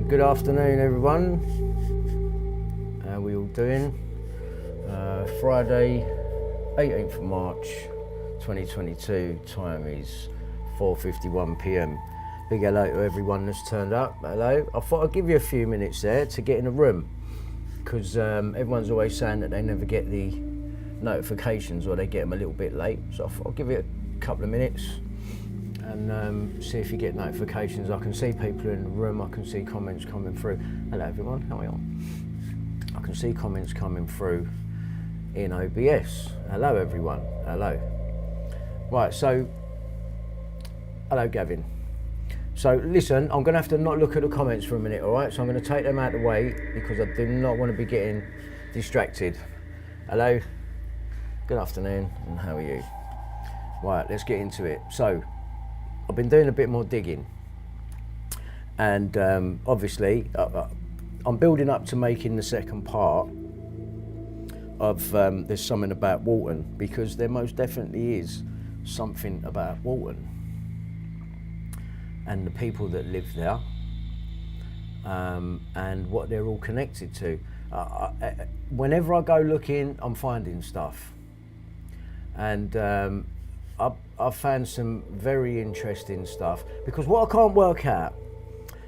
Good afternoon, everyone. How are we all doing? Friday, 18th of March, 2022. Time is 4:51 p.m. Big hello to everyone that's turned up. Hello. I thought I'd give you a few minutes there to get in a room, because everyone's always saying that they never get the notifications, or they get them a little bit late. So I thought I'll give it a couple of minutes and see if you get notifications. I can see people in the room, I can see comments coming through. Hello everyone, how are you? I can see comments coming through in OBS. Hello everyone, hello. Right, so, hello Gavin. So listen, I'm gonna have to not look at the comments for a minute, all right? So I'm gonna take them out of the way because I do not want to be getting distracted. Hello, good afternoon, and how are you? Right, let's get into it. So, I've been doing a bit more digging, and obviously I'm building up to making the second part of There's Something About Walton, because there most definitely is something about Walton and the people that live there, and what they're all connected to. Whenever I go looking, I'm finding stuff, and I've found some very interesting stuff, because what I can't work out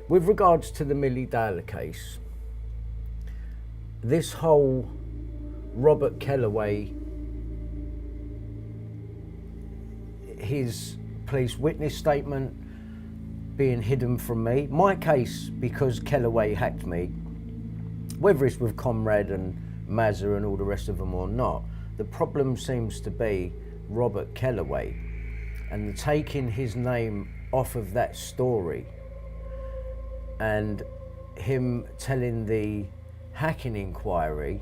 with regards to the Millie Dowler case, this whole Robert Kelloway, his police witness statement being hidden from me, my case, because Kelloway hacked me, whether it's with Comrade and Mazza and all the rest of them or not, the problem seems to be Robert Kelloway and taking his name off of that story, and him telling the hacking inquiry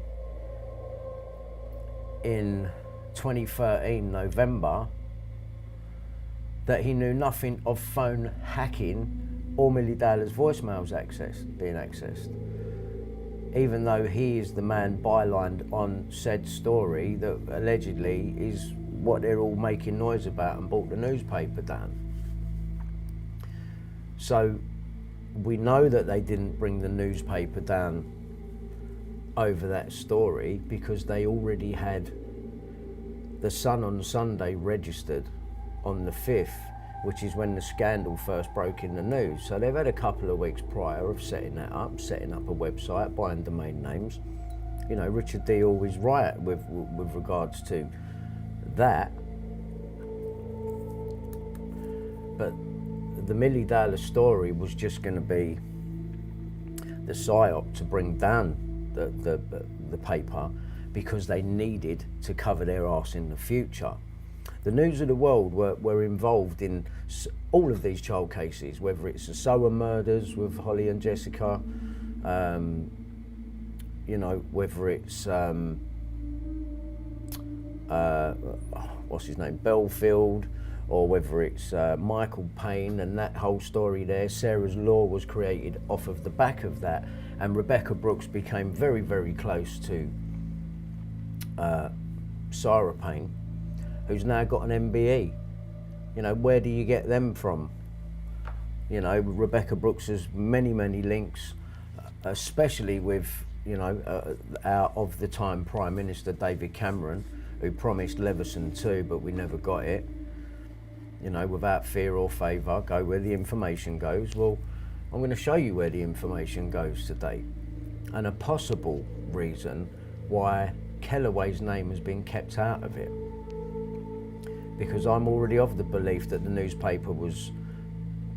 in 2013 November that he knew nothing of phone hacking or Millie Dowler's voicemails being accessed, even though he is the man bylined on said story that allegedly is what they're all making noise about and brought the newspaper down. So we know that they didn't bring the newspaper down over that story because they already had the Sun on Sunday registered on the 5th, which is when the scandal first broke in the news. So they've had a couple of weeks prior of setting that up, setting up a website, buying domain names. You know, Richard D always right with regards to that. But the Millie Dowler story was just going to be the psyop to bring down the paper, because they needed to cover their arse in the future. The News of the World were involved in all of these child cases, whether it's the Sower murders with Holly and Jessica, you know, whether it's what's his name, Belfield, or whether it's Michael Payne and that whole story there. Sarah's Law was created off of the back of that, and Rebecca Brooks became very, very close to Sarah Payne, who's now got an MBE. You know, where do you get them from? You know, Rebecca Brooks has many, many links, especially with, you know, our of the time Prime Minister David Cameron, who promised Leveson too, but we never got it. You know, without fear or favour, go where the information goes. Well, I'm going to show you where the information goes today, and a possible reason why Kelloway's name has been kept out of it. Because I'm already of the belief that the newspaper was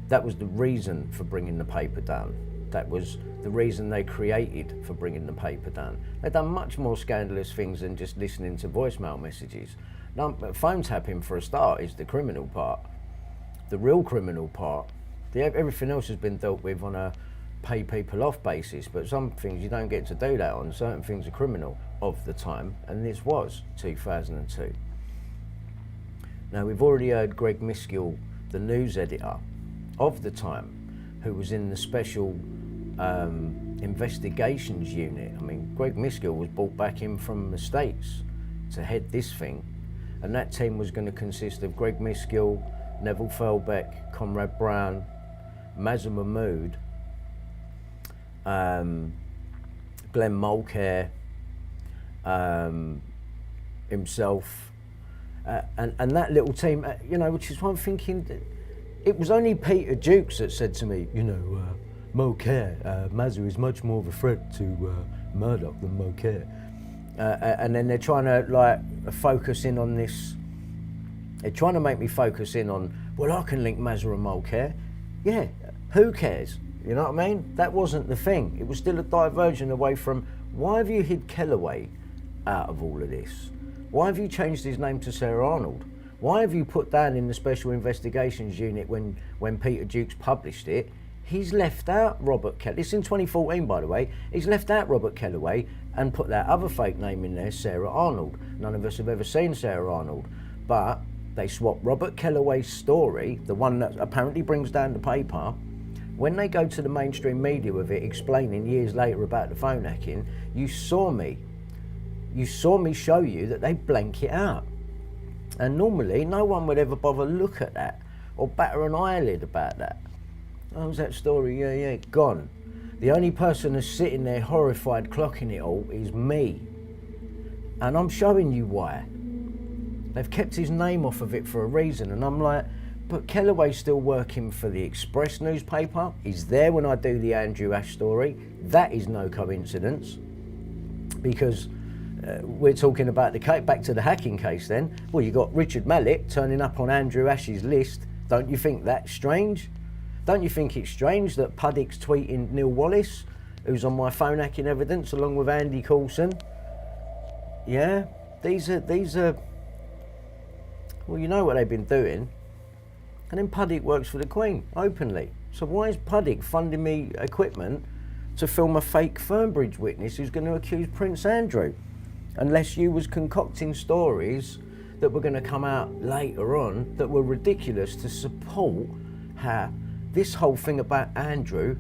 the reason for bringing the paper down. That was the reason they created for bringing the paper down. They've done much more scandalous things than just listening to voicemail messages. Now, phone tapping, for a start, is the criminal part. The real criminal part. Everything else has been dealt with on a pay people off basis, but some things you don't get to do that on. Certain things are criminal of the time, and this was 2002. Now, we've already heard Greg Miskill, the news editor of the time, who was in the special investigations unit. I mean, Greg Miskill was brought back in from the States to head this thing, and that team was going to consist of Greg Miskill, Neville Felbeck, Conrad Brown, Mazza Mahmood, Glenn Mulcair, himself, and that little team, you know, which is why I'm thinking, it was only Peter Jukes that said to me, you know, Mulcair, Mazza is much more of a threat to Murdoch than Mulcair. And then they're trying to like focus in on this, they're trying to make me focus in on, well, I can link Mazza and Mulcair. Yeah, who cares? You know what I mean? That wasn't the thing. It was still a diversion away from, why have you hid Kelloway out of all of this? Why have you changed his name to Sarah Arnold? Why have you put down in the Special Investigations Unit when Peter Jukes published it, he's left out Robert Kelloway. It's in 2014, by the way. He's left out Robert Kelloway and put that other fake name in there, Sarah Arnold. None of us have ever seen Sarah Arnold. But they swapped Robert Kelloway's story, the one that apparently brings down the paper. When they go to the mainstream media with it, explaining years later about the phone hacking, you saw me show you that they blank it out. And normally, no one would ever bother look at that or batter an eyelid about that. Oh, was that story? Yeah, gone. The only person that's sitting there horrified clocking it all is me. And I'm showing you why. They've kept his name off of it for a reason. And I'm like, but Kelloway's still working for the Express newspaper. He's there when I do the Andrew Ash story. That is no coincidence. Because we're talking about the case, back to the hacking case then. Well, you got Richard Mallett turning up on Andrew Ash's list. Don't you think that's strange? Don't you think it's strange that Puddick's tweeting Neil Wallace, who's on my phone hacking evidence, along with Andy Coulson? Yeah, these are, well, you know what they've been doing. And then Puddick works for the Queen, openly. So why is Puddick funding me equipment to film a fake Fernbridge witness who's going to accuse Prince Andrew? Unless you was concocting stories that were going to come out later on that were ridiculous to support how this whole thing about Andrew,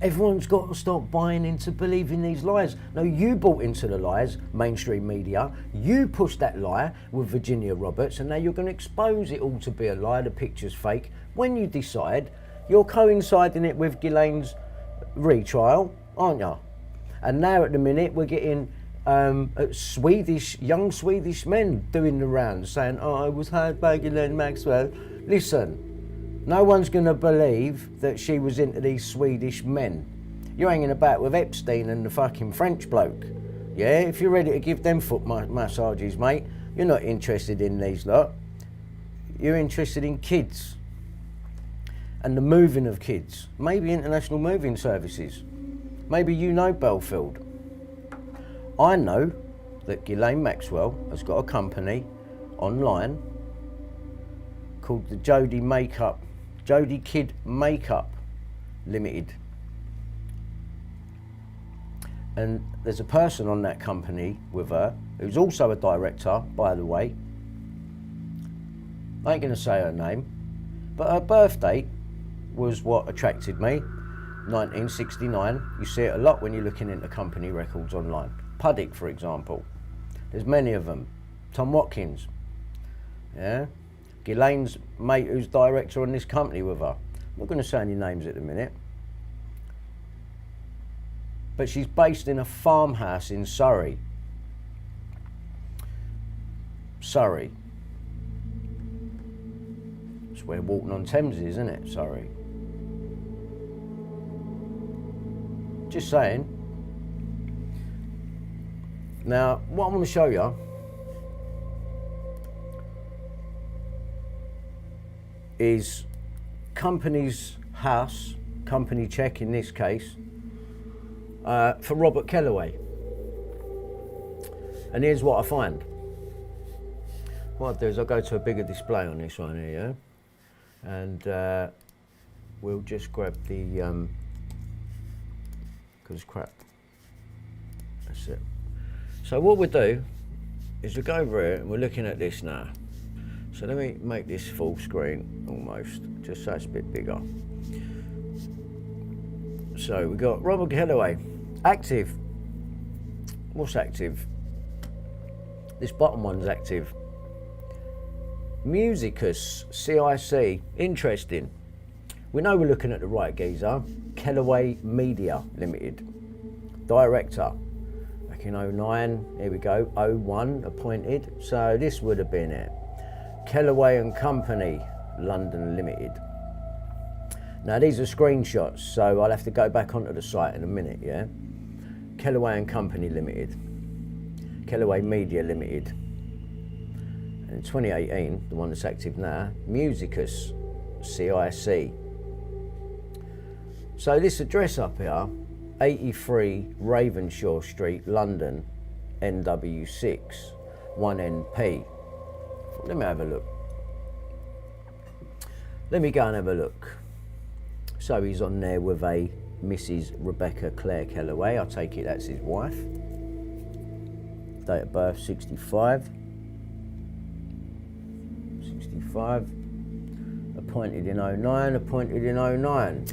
everyone's got to stop buying into believing these lies. No, you bought into the lies, mainstream media. You pushed that lie with Virginia Roberts, and now you're going to expose it all to be a lie, the picture's fake. When you decide, you're coinciding it with Ghislaine's retrial, aren't you? And now at the minute, we're getting young Swedish men doing the rounds saying, oh, I was hired by Ghislaine Maxwell. Listen. No one's going to believe that she was into these Swedish men. You're hanging about with Epstein and the fucking French bloke. Yeah, if you're ready to give them foot massages, mate, you're not interested in these lot. You're interested in kids. And the moving of kids. Maybe international moving services. Maybe you know Belfield. I know that Ghislaine Maxwell has got a company online called the Jodie Kidd Makeup Limited. And there's a person on that company with her who's also a director, by the way. I ain't going to say her name, but her birth date was what attracted me, 1969. You see it a lot when you're looking into company records online. Puddick, for example. There's many of them. Tom Watkins. Yeah. Ghislaine's mate who's director on this company with her. I'm not going to say any names at the minute. But she's based in a farmhouse in Surrey. Surrey. It's where Walton-on-Thames is, isn't it? Surrey. Just saying. Now, what I'm going to show you is company's house, company check in this case, for Robert Kelloway. And here's what I find. What I'll do is I'll go to a bigger display on this one here, yeah? And we'll just grab the, because crap, that's it. So what we'll do is we'll go over here and we're looking at this now. So let me make this full screen almost, just so it's a bit bigger. So we've got Robert Kelloway, active. What's active? This bottom one's active. Musicus, CIC, interesting. We know we're looking at the right geezer, Kelloway Media Limited. Director, back in 09, here we go, 01 appointed, so this would have been it. Kelloway and Company, London Limited. Now these are screenshots, so I'll have to go back onto the site in a minute, yeah? Kelloway and Company Limited. Kelloway Media Limited. And in 2018, the one that's active now, Musicus, CIC. So this address up here, 83 Ravenshaw Street, London, NW6, 1NP. Let me have a look. Let me go and have a look. So he's on there with a Mrs. Rebecca Claire Kelloway. I take it that's his wife. Date of birth 65. 65. Appointed in 09, appointed in 09.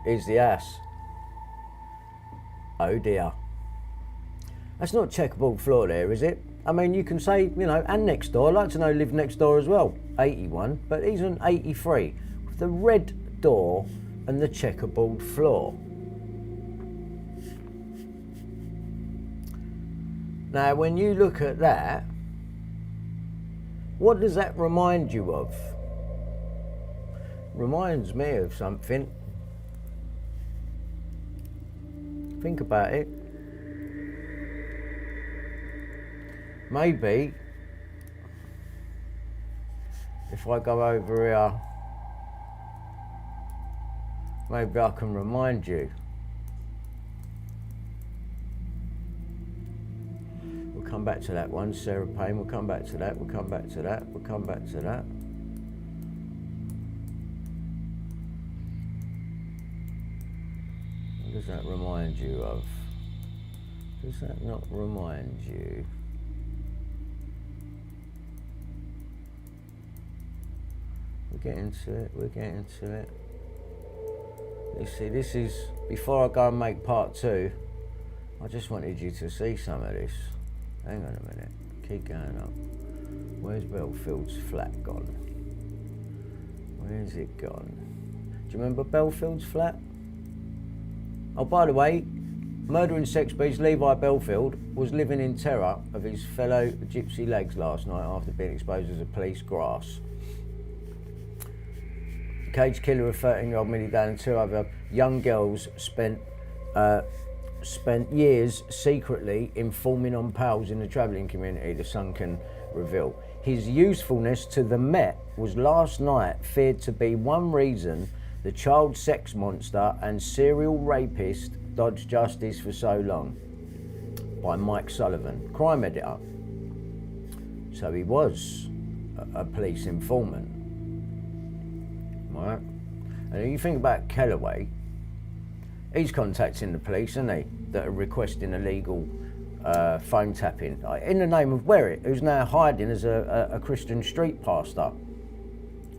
Here's the ass. Oh dear. That's not checkerboard floor there, is it? I mean, you can say, you know, and next door. I'd like to know who lived next door as well. 81, but he's on 83. With the red door and the checkerboard floor. Now, when you look at that, what does that remind you of? Reminds me of something. Think about it. Maybe if I go over here, maybe I can remind you. We'll come back to that one, Sarah Payne, we'll come back to that, we'll come back to that, we'll come back to that. What does that remind you of? Does that not remind you? We're getting to it, we're getting to it. You see, this is, before I go and make part 2, I just wanted you to see some of this. Hang on a minute, keep going up. Where's Belfield's flat gone? Where's it gone? Do you remember Belfield's flat? Oh, by the way, murdering sex beast Levi Belfield was living in terror of his fellow gypsy legs last night after being exposed as a police grass. Caged killer of 13-year-old Millie Down and 2 other young girls spent years secretly informing on pals in the travelling community, the Sun can reveal. His usefulness to the Met was last night feared to be one reason the child sex monster and serial rapist dodged justice for so long. By Mike Sullivan, crime editor. So he was a police informant. Right. And you think about Kelloway, he's contacting the police, isn't he, that are requesting illegal phone tapping in the name of Werrett, who's now hiding as a Christian street pastor.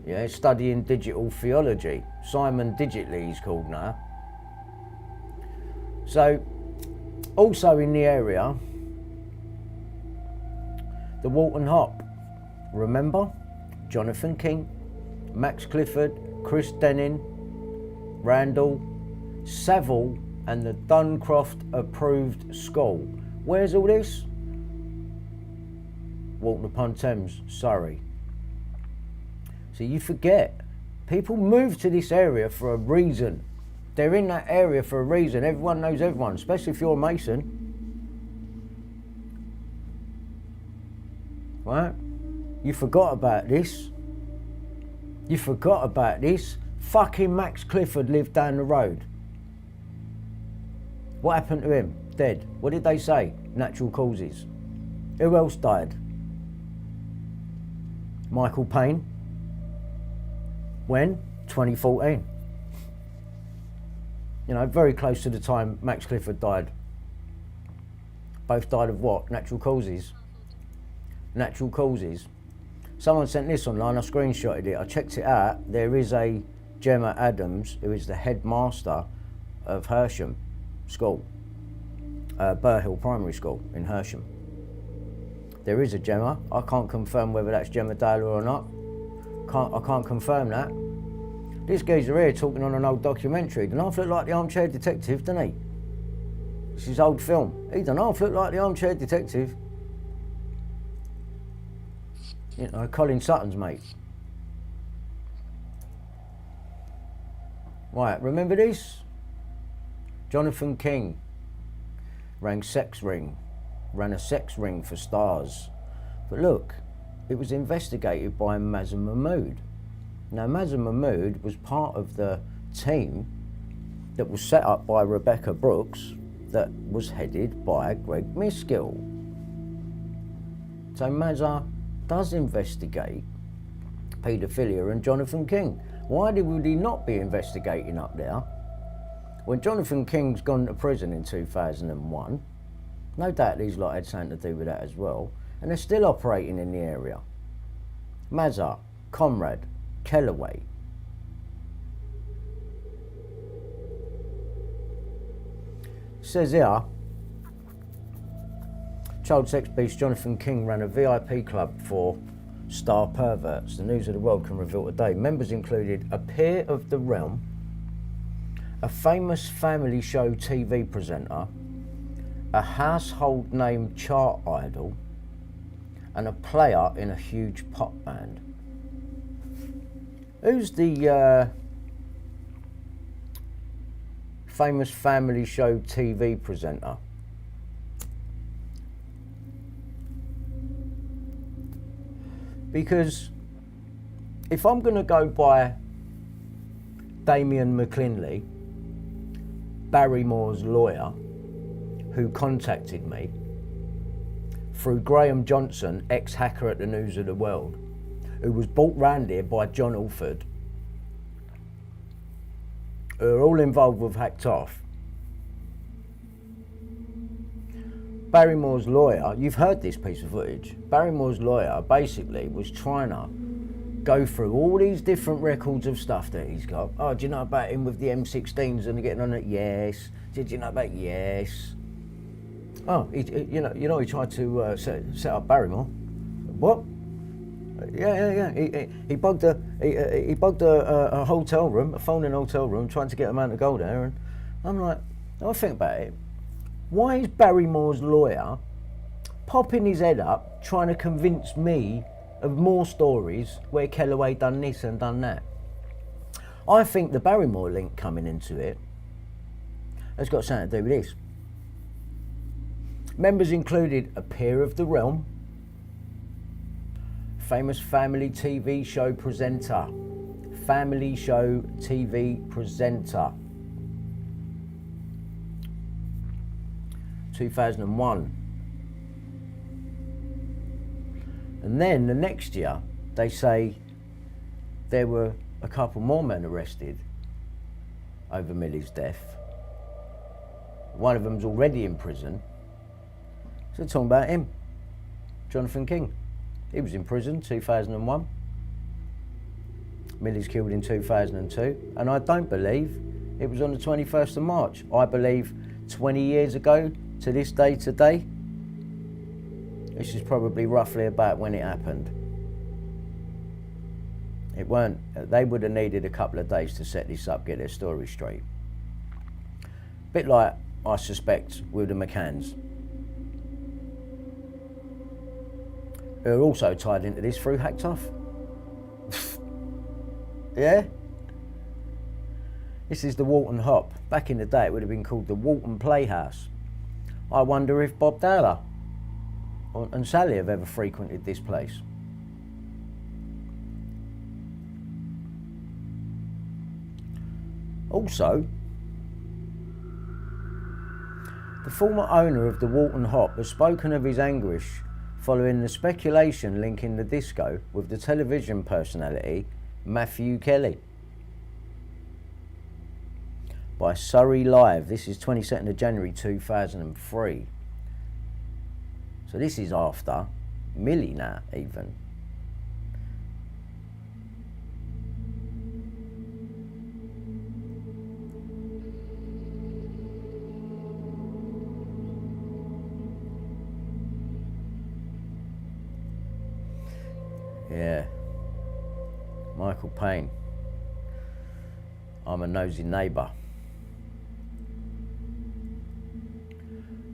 Yeah, studying digital theology. Simon Digitally he's called now. So, also in the area, the Walton Hop. Remember? Jonathan King, Max Clifford, Chris Denning, Randall, Saville and the Duncroft approved school. Where's all this? Walton-on-Thames, Surrey. So you forget, people move to this area for a reason. They're in that area for a reason. Everyone knows everyone, especially if you're a Mason. Right? You forgot about this. You forgot about this. Fucking Max Clifford lived down the road. What happened to him? Dead. What did they say? Natural causes. Who else died? Michael Payne. When? 2014. You know, very close to the time Max Clifford died. Both died of what? Natural causes. Natural causes. Someone sent this online, I screenshotted it, I checked it out. There is a Gemma Adams, who is the headmaster of Hersham School. Burr Hill Primary School in Hersham. There is a Gemma. I can't confirm whether that's Gemma Daler or not. I can't confirm that. This geezer here talking on an old documentary. Don't half look like the Armchair Detective, doesn't he? This is old film. He don't half look like the Armchair Detective. You know, Colin Sutton's mate. Right, remember this? Jonathan King ran a sex ring for Stars. But look, it was investigated by Mazen Mahmood. Now, Mazen Mahmood was part of the team that was set up by Rebecca Brooks that was headed by Greg Miskill. So Mazza does investigate paedophilia and Jonathan King. Why would he not be investigating up there? When Jonathan King's gone to prison in 2001, no doubt these lot had something to do with that as well, and they're still operating in the area. Mazza, Conrad, Kelloway. Says here, child sex beast Jonathan King ran a VIP club for star perverts. The News of the World can reveal today. Members included a peer of the realm, a famous family show TV presenter, a household name chart idol, and a player in a huge pop band. Who's the famous family show TV presenter? Because if I'm going to go by Damien McClinley, Barrymore's lawyer, who contacted me, through Graham Johnson, ex-hacker at the News of the World, who was brought round here by John Alford, who are all involved with Hacked Off. Barrymore's lawyer, you've heard this piece of footage, Barrymore's lawyer basically was trying to go through all these different records of stuff that he's got. Oh, do you know about him with the M16s and getting on it? Yes. Did you know about? Yes. Oh, he tried to set up Barrymore. What? Yeah. He bugged a hotel room, a phone in a hotel room, trying to get a man to go there. And I'm like, I think about it. Why is Barrymore's lawyer popping his head up, trying to convince me of more stories where Kelloway done this and done that? I think the Barrymore link coming into it has got something to do with this. Members included a peer of the realm, famous family TV show presenter, 2001. And then the next year, they say there were a couple more men arrested over Millie's death. One of them's already in prison. So they're talking about him, Jonathan King. He was in prison 2001. Millie's killed in 2002. And I don't believe it was on the 21st of March. I believe 20 years ago to this day today, this is probably roughly about when it happened. It weren't, they would have needed a couple of days to set this up, get their story straight. Bit like, I suspect, with the McCanns, who are also tied into this through Hacked Off. Yeah? This is the Walton Hop. Back in the day, it would have been called the Walton Playhouse. I wonder if Bob Dowler and Sally have ever frequented this place. Also, the former owner of the Walton Hop has spoken of his anguish following the speculation linking the disco with the television personality Matthew Kelly. By Surrey Live. This is 22nd of January 2003. So this is after Millie now, even. Yeah. Michael Payne. I'm a nosy neighbour.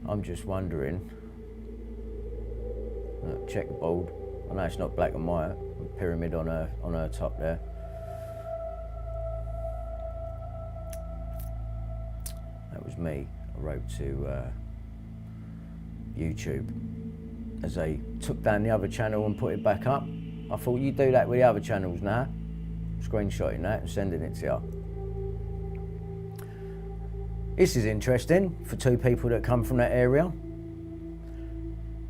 I'm just wondering. Checkerboard. I know it's not black and white. A pyramid on her top there. That was me. I wrote to YouTube as they took down the other channel and put it back up. I thought, you do that with the other channels now. Screenshotting that and sending it to you. This is interesting for two people that come from that area.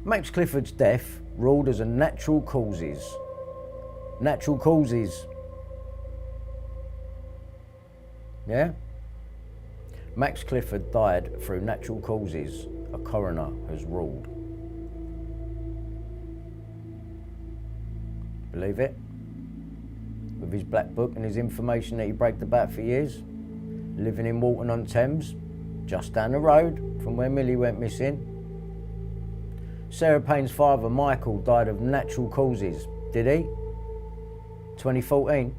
Max Clifford's death ruled as a natural causes. Natural causes. Yeah? Max Clifford died through natural causes, a coroner has ruled. Believe it? With his black book and his information that he bragged about for years. Living in Walton-on-Thames, just down the road from where Millie went missing. Sarah Payne's father, Michael, died of natural causes. Did he? 2014.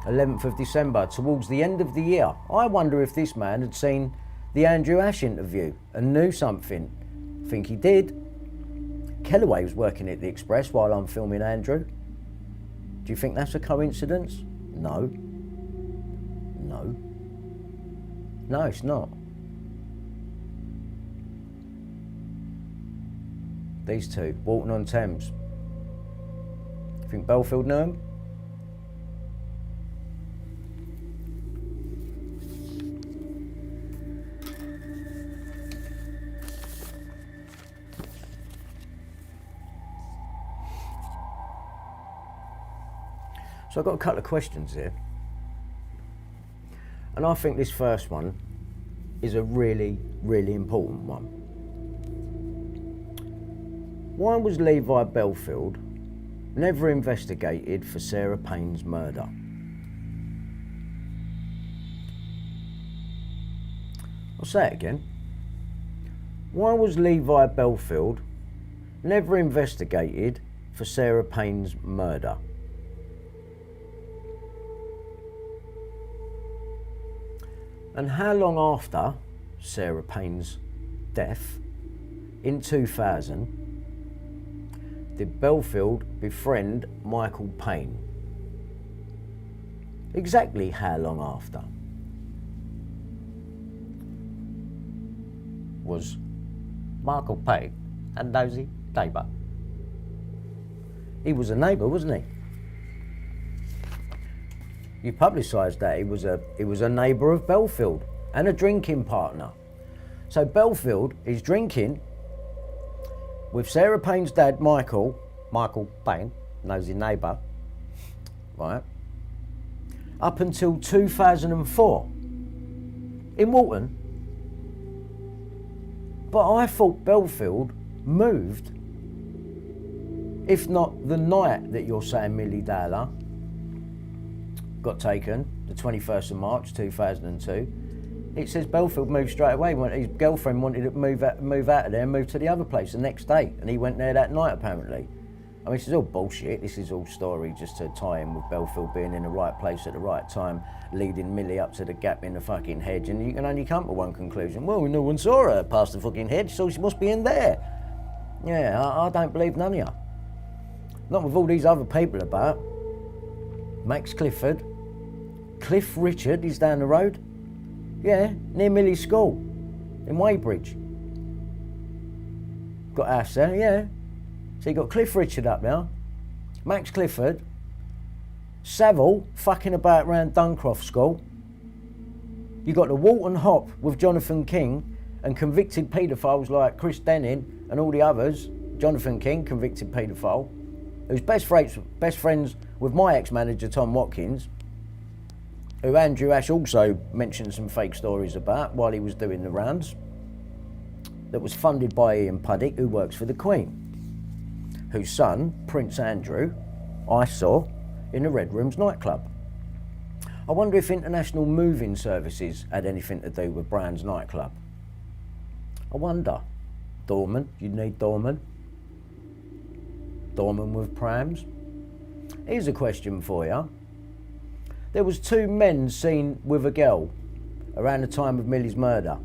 11th of December, towards the end of the year. I wonder if this man had seen the Andrew Ash interview and knew something. I think he did. Kelloway was working at the Express while I'm filming Andrew. Do you think that's a coincidence? No. No. No, it's not. These two, Walton-on-Thames. You think Belfield knew him? So I've got a couple of questions here. And I think this first one is a really, really important one. Why was Levi Belfield never investigated for Sarah Payne's murder? I'll say it again. Why was Levi Belfield never investigated for Sarah Payne's murder? And how long after Sarah Payne's death in 2000 did Belfield befriend Michael Payne? Exactly how long after was Michael Payne a nosy neighbour? He was a neighbour, wasn't he? You publicised that he was a neighbour of Belfield and a drinking partner. So Belfield is drinking with Sarah Payne's dad, Michael Payne, nosy neighbour, right, up until 2004 in Walton. But I thought Belfield moved, if not the night that you're saying Millie Dowler got taken, the 21st of March 2002, it says Belfield moved straight away. His girlfriend wanted to move out of there and move to the other place the next day, and he went there that night apparently. I mean, this is all bullshit. This is all story just to tie in with Belfield being in the right place at the right time, leading Millie up to the gap in the fucking hedge, and you can only come to one conclusion. Well, no one saw her past the fucking hedge, so she must be in there. Yeah, I don't believe none of you. Not with all these other people about. Max Clifford, Cliff Richard is down the road. Yeah, near Millie's school, in Weybridge. Got a house there, yeah. So you got Cliff Richard up now, Max Clifford, Savile fucking about round Duncroft School. You got the Walton Hop with Jonathan King and convicted paedophiles like Chris Denning and all the others. Jonathan King, convicted paedophile, who's best friends with my ex-manager Tom Watkins, who Andrew Ash also mentioned some fake stories about while he was doing the rounds, that was funded by Ian Puddick, who works for the Queen, whose son, Prince Andrew, I saw in the Red Rooms nightclub. I wonder if international moving services had anything to do with Brown's nightclub. I wonder. Dorman, you'd need Dorman. doorman with prams. Here's a question for you. There was 2 men seen with a girl around the time of Millie's murder.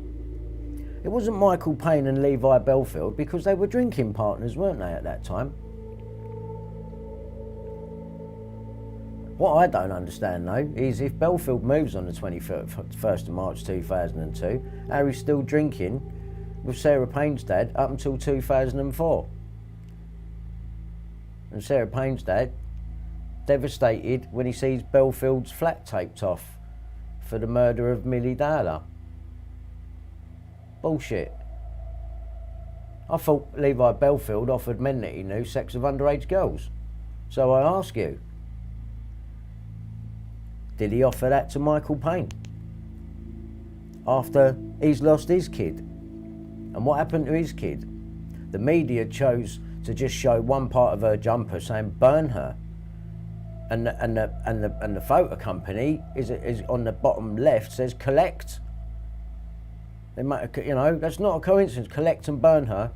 It wasn't Michael Payne and Levi Belfield because they were drinking partners, weren't they, at that time? What I don't understand, though, is if Belfield moves on the 21st of March 2002, how he's still drinking with Sarah Payne's dad up until 2004. And Sarah Payne's dad devastated when he sees Belfield's flat taped off for the murder of Millie Dowler. Bullshit. I thought Levi Belfield offered men that he knew sex of underage girls. So I ask you, did he offer that to Michael Payne after he's lost his kid? And what happened to his kid? The media chose to just show one part of her jumper saying burn her, and the photo company is on the bottom left says collect. They might, you know, that's not a coincidence. Collect and burn her.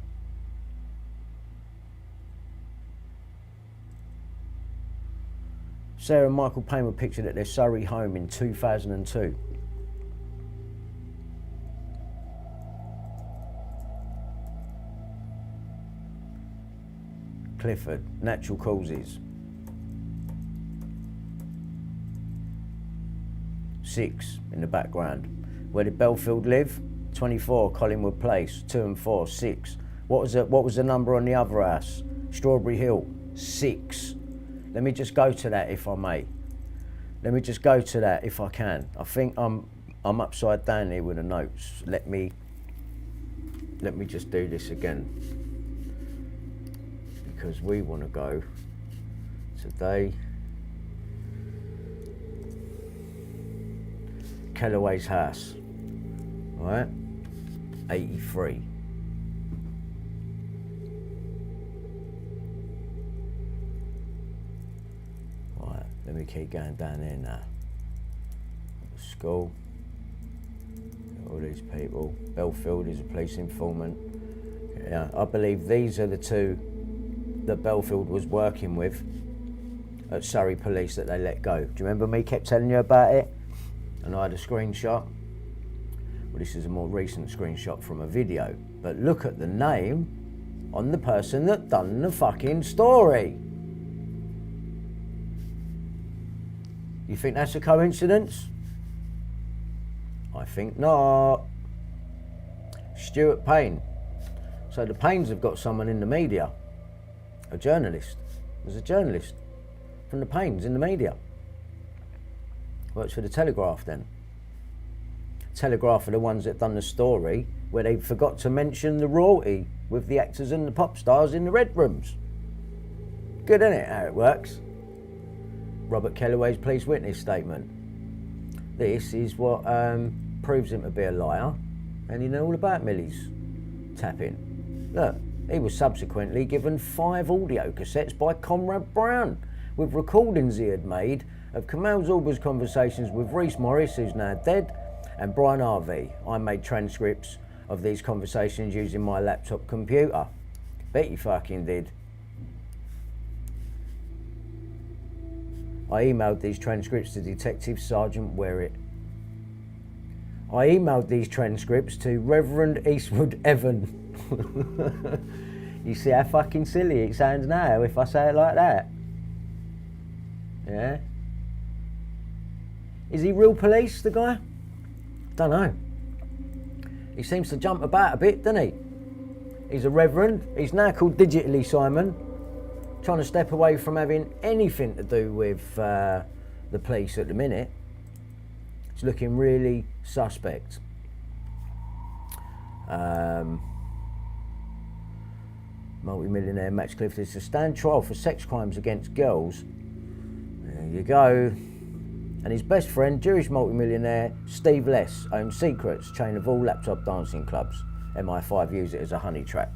Sarah and Michael Payne were pictured at their Surrey home in 2002. Clifford, natural causes. 6 in the background. Where did Belfield live? 24 Collingwood Place. 2 and 4, 6. What was the number on the other house? Strawberry Hill, 6. Let me just go to that if I may. Let me just go to that if I can. I think I'm upside down here with the notes. Let me just do this again. Because we want to go today. Kelloway's house. Alright? 83. Let me keep going down there now. School. All these people. Belfield is a police informant. Yeah, I believe these are the 2 that Belfield was working with at Surrey Police that they let go. Do you remember me kept telling you about it? And I had a screenshot. Well, this is a more recent screenshot from a video. But look at the name on the person that done the fucking story. You think that's a coincidence? I think not. Stuart Payne. So the Paynes have got someone in the media. A journalist. There's a journalist from the Paynes in the media. Works for the Telegraph then. Telegraph are the ones that done the story where they forgot to mention the royalty with the actors and the pop stars in the red rooms. Good, isn't it, how it works? Robert Kelloway's police witness statement. This is what proves him to be a liar, and he knew all about Millie's tapping. Look, he was subsequently given 5 audio cassettes by Conrad Brown with recordings he had made of Kamal Zorba's conversations with Reese Morris, who's now dead, and Brian Harvey. I made transcripts of these conversations using my laptop computer. Bet you fucking did. I emailed these transcripts to Detective Sergeant Werritt. I emailed these transcripts to Reverend Eastwood Evan. You see how fucking silly it sounds now if I say it like that? Yeah? Is he real police, the guy? Don't know. He seems to jump about a bit, doesn't he? He's a reverend. He's now called Digitally Simon. Trying to step away from having anything to do with the police at the minute. It's looking really suspect. Multi-millionaire Max Clifford is to stand trial for sex crimes against girls. There you go. And his best friend, Jewish multi-millionaire Steve Less, owns Secrets, chain of all laptop dancing clubs. MI5 use it as a honey trap.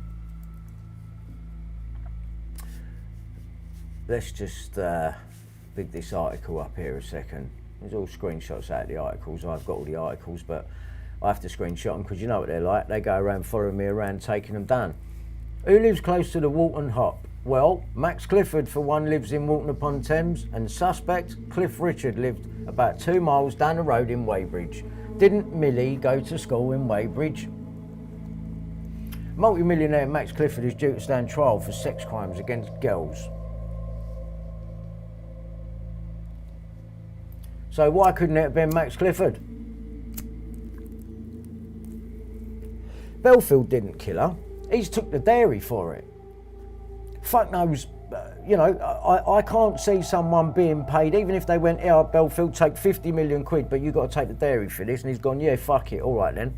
Let's just big this article up here a second. There's all screenshots out of the articles. I've got all the articles, but I have to screenshot them because you know what they're like. They go around following me around, taking them down. Who lives close to the Walton Hop? Well, Max Clifford, for one, lives in Walton-on-Thames, and suspect Cliff Richard lived about 2 miles down the road in Weybridge. Didn't Millie go to school in Weybridge? Multi-millionaire Max Clifford is due to stand trial for sex crimes against girls. So why couldn't it have been Max Clifford? Belfield didn't kill her. He's took the dairy for it. Fuck knows, you know, I can't see someone being paid, even if they went, yeah, Belfield, take 50 million quid, but you got to take the dairy for this. And he's gone, yeah, fuck it, all right then.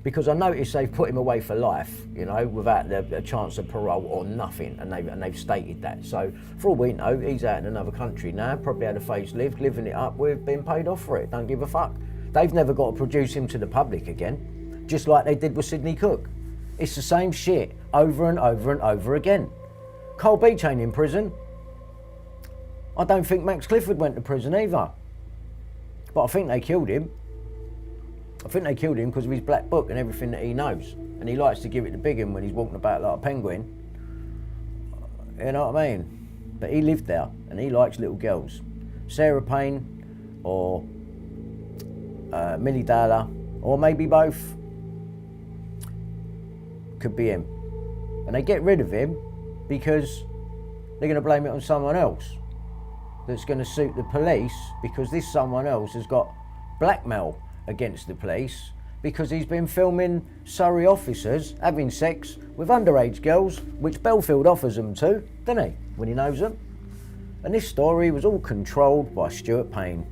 Because I noticed they've put him away for life, you know, without a chance of parole or nothing, and they've stated that. So for all we know, he's out in another country now, probably had a facelift, living it up, we've been paid off for it, don't give a fuck. They've never got to produce him to the public again, just like they did with Sidney Cook. It's the same shit over and over and over again. Cole Beach ain't in prison. I don't think Max Clifford went to prison either. But I think they killed him. I think they killed him because of his black book and everything that he knows. And he likes to give it to big him when he's walking about like a penguin. You know what I mean? But he lived there and he likes little girls. Sarah Payne or Millie Dowler, or maybe both. Could be him. And they get rid of him because they're going to blame it on someone else that's going to suit the police, because this someone else has got blackmail against the police because he's been filming Surrey officers having sex with underage girls, which Belfield offers them to, doesn't he, when he knows them. And this story was all controlled by Stuart Payne.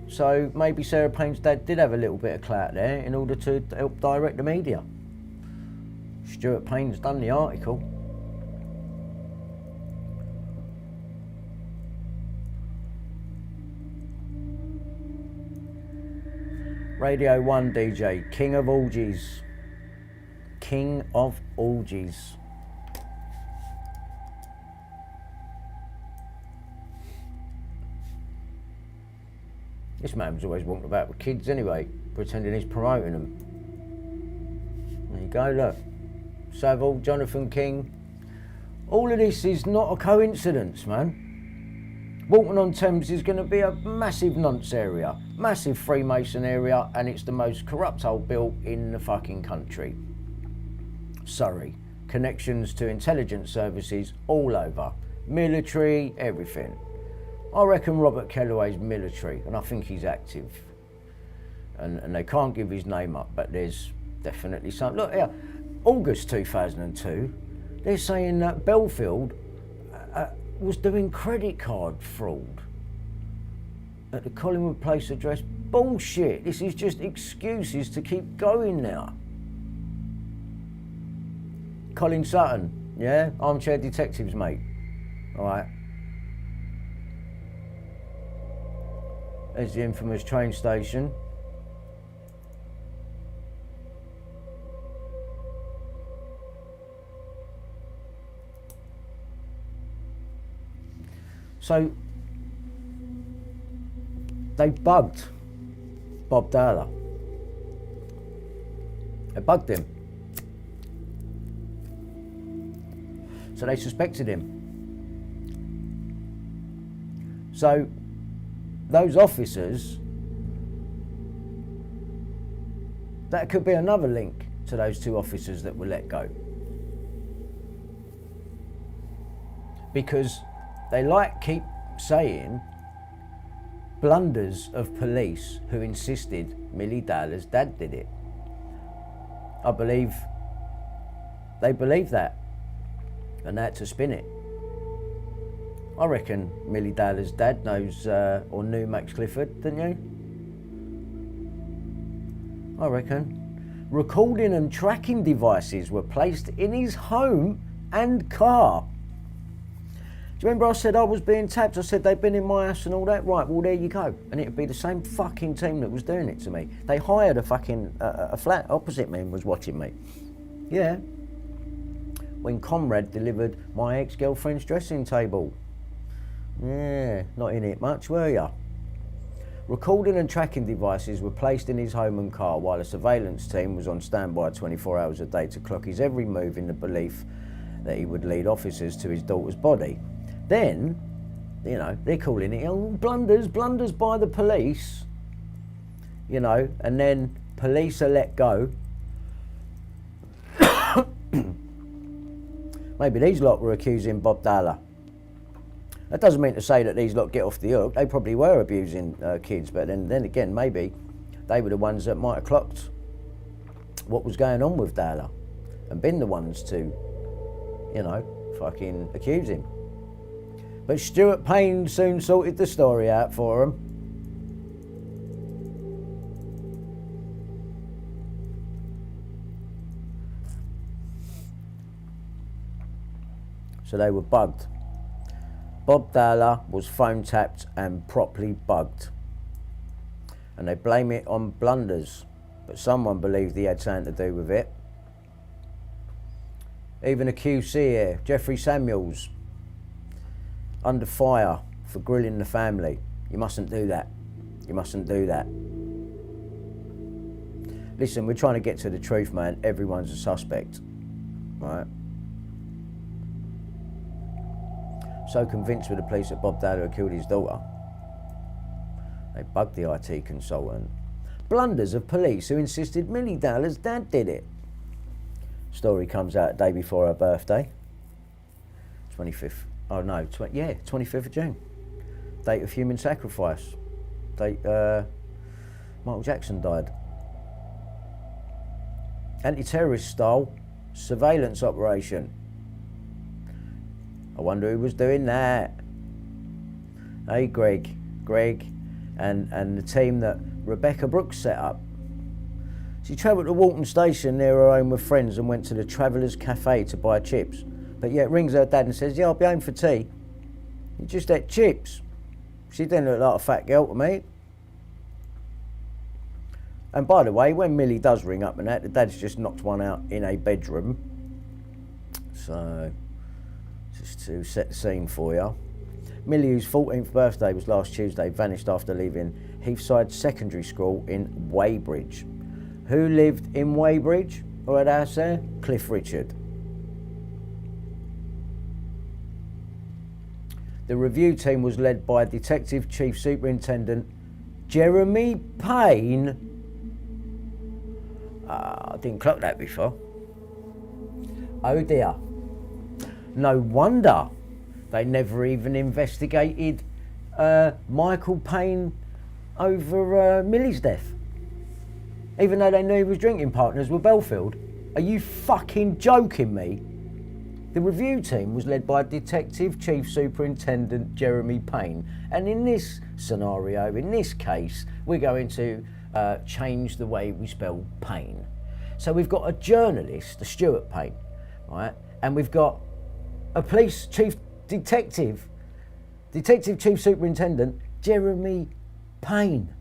So maybe Sarah Payne's dad did have a little bit of clout there in order to help direct the media. Stuart Payne's done the article. Radio 1 DJ, king of orgies. King of orgies. This man was always walking about with kids anyway, pretending he's promoting them. There you go, look. Savile, Jonathan King. All of this is not a coincidence, man. Walton-on-Thames is going to be a massive nonce area, massive Freemason area, and it's the most corrupt hole built in the fucking country. Surrey. Connections to intelligence services all over. Military, everything. I reckon Robert Kelloway's military, and I think he's active. And they can't give his name up, but there's definitely some. Look here, August 2002, they're saying that Belfield was doing credit card fraud at the Collingwood Place address. Bullshit. This is just excuses to keep going now. Colin Sutton, yeah? Armchair detectives, mate. All right. There's the infamous train station. So they bugged Bob Dowler. They bugged him. So they suspected him. So those officers, that could be another link to those two officers that were let go. Because they keep saying blunders of police who insisted Millie Dowler's dad did it. I believe they believe that, and they had to spin it. I reckon Millie Dowler's dad knows or knew Max Clifford, didn't you? I reckon. Recording and tracking devices were placed in his home and car. Do you remember I said I was being tapped? I said they'd been in my house and all that. Right, well, there you go. And it'd be the same fucking team that was doing it to me. They hired a fucking a flat opposite me and was watching me. Yeah. When Conrad delivered my ex-girlfriend's dressing table. Yeah, not in it much, were ya? Recording and tracking devices were placed in his home and car while a surveillance team was on standby 24 hours a day to clock his every move in the belief that he would lead officers to his daughter's body. Then, you know, they're calling it, oh, blunders by the police, you know, and then police are let go. Maybe these lot were accusing Bob Dahler. That doesn't mean to say that these lot get off the hook. They probably were abusing kids, but then again, maybe they were the ones that might have clocked what was going on with Dahler and been the ones to, you know, fucking accuse him. But Stuart Payne soon sorted the story out for him. So they were bugged. Bob Dahler was phone tapped and properly bugged. And they blame it on blunders, but someone believed he had something to do with it. Even a QC here, Jeffrey Samuels, under fire for grilling the family. You mustn't do that. You mustn't do that. Listen, we're trying to get to the truth, man. Everyone's a suspect, right? So convinced with the police that Bob Dahler had killed his daughter, they bugged the IT consultant. Blunders of police who insisted Millie Dahler's dad did it. Story comes out the day before her birthday. 25th. Oh no, 25th of June. Date of human sacrifice. Date Michael Jackson died. Anti-terrorist style surveillance operation. I wonder who was doing that. Hey, Greg, and the team that Rebecca Brooks set up. She travelled to Walton Station near her home with friends and went to the Travellers Cafe to buy chips. But yet rings her dad and says, yeah, I'll be home for tea. You just ate chips. She didn't look like a fat girl to me. And by the way, when Millie does ring up and that, the dad's just knocked one out in a bedroom. So, just to set the scene for you. Millie, whose 14th birthday was last Tuesday, vanished after leaving Heathside Secondary School in Weybridge. Who lived in Weybridge or at house there? Cliff Richard. The review team was led by Detective Chief Superintendent Jeremy Payne. I didn't clock that before. Oh dear. No wonder they never even investigated Michael Payne over Millie's death. Even though they knew he was drinking partners with Belfield. Are you fucking joking me? The review team was led by Detective Chief Superintendent Jeremy Payne. And in this scenario, in this case, we're going to change the way we spell Payne. So we've got a journalist, a Stuart Payne, right? And we've got a police chief detective chief superintendent, Jeremy Payne.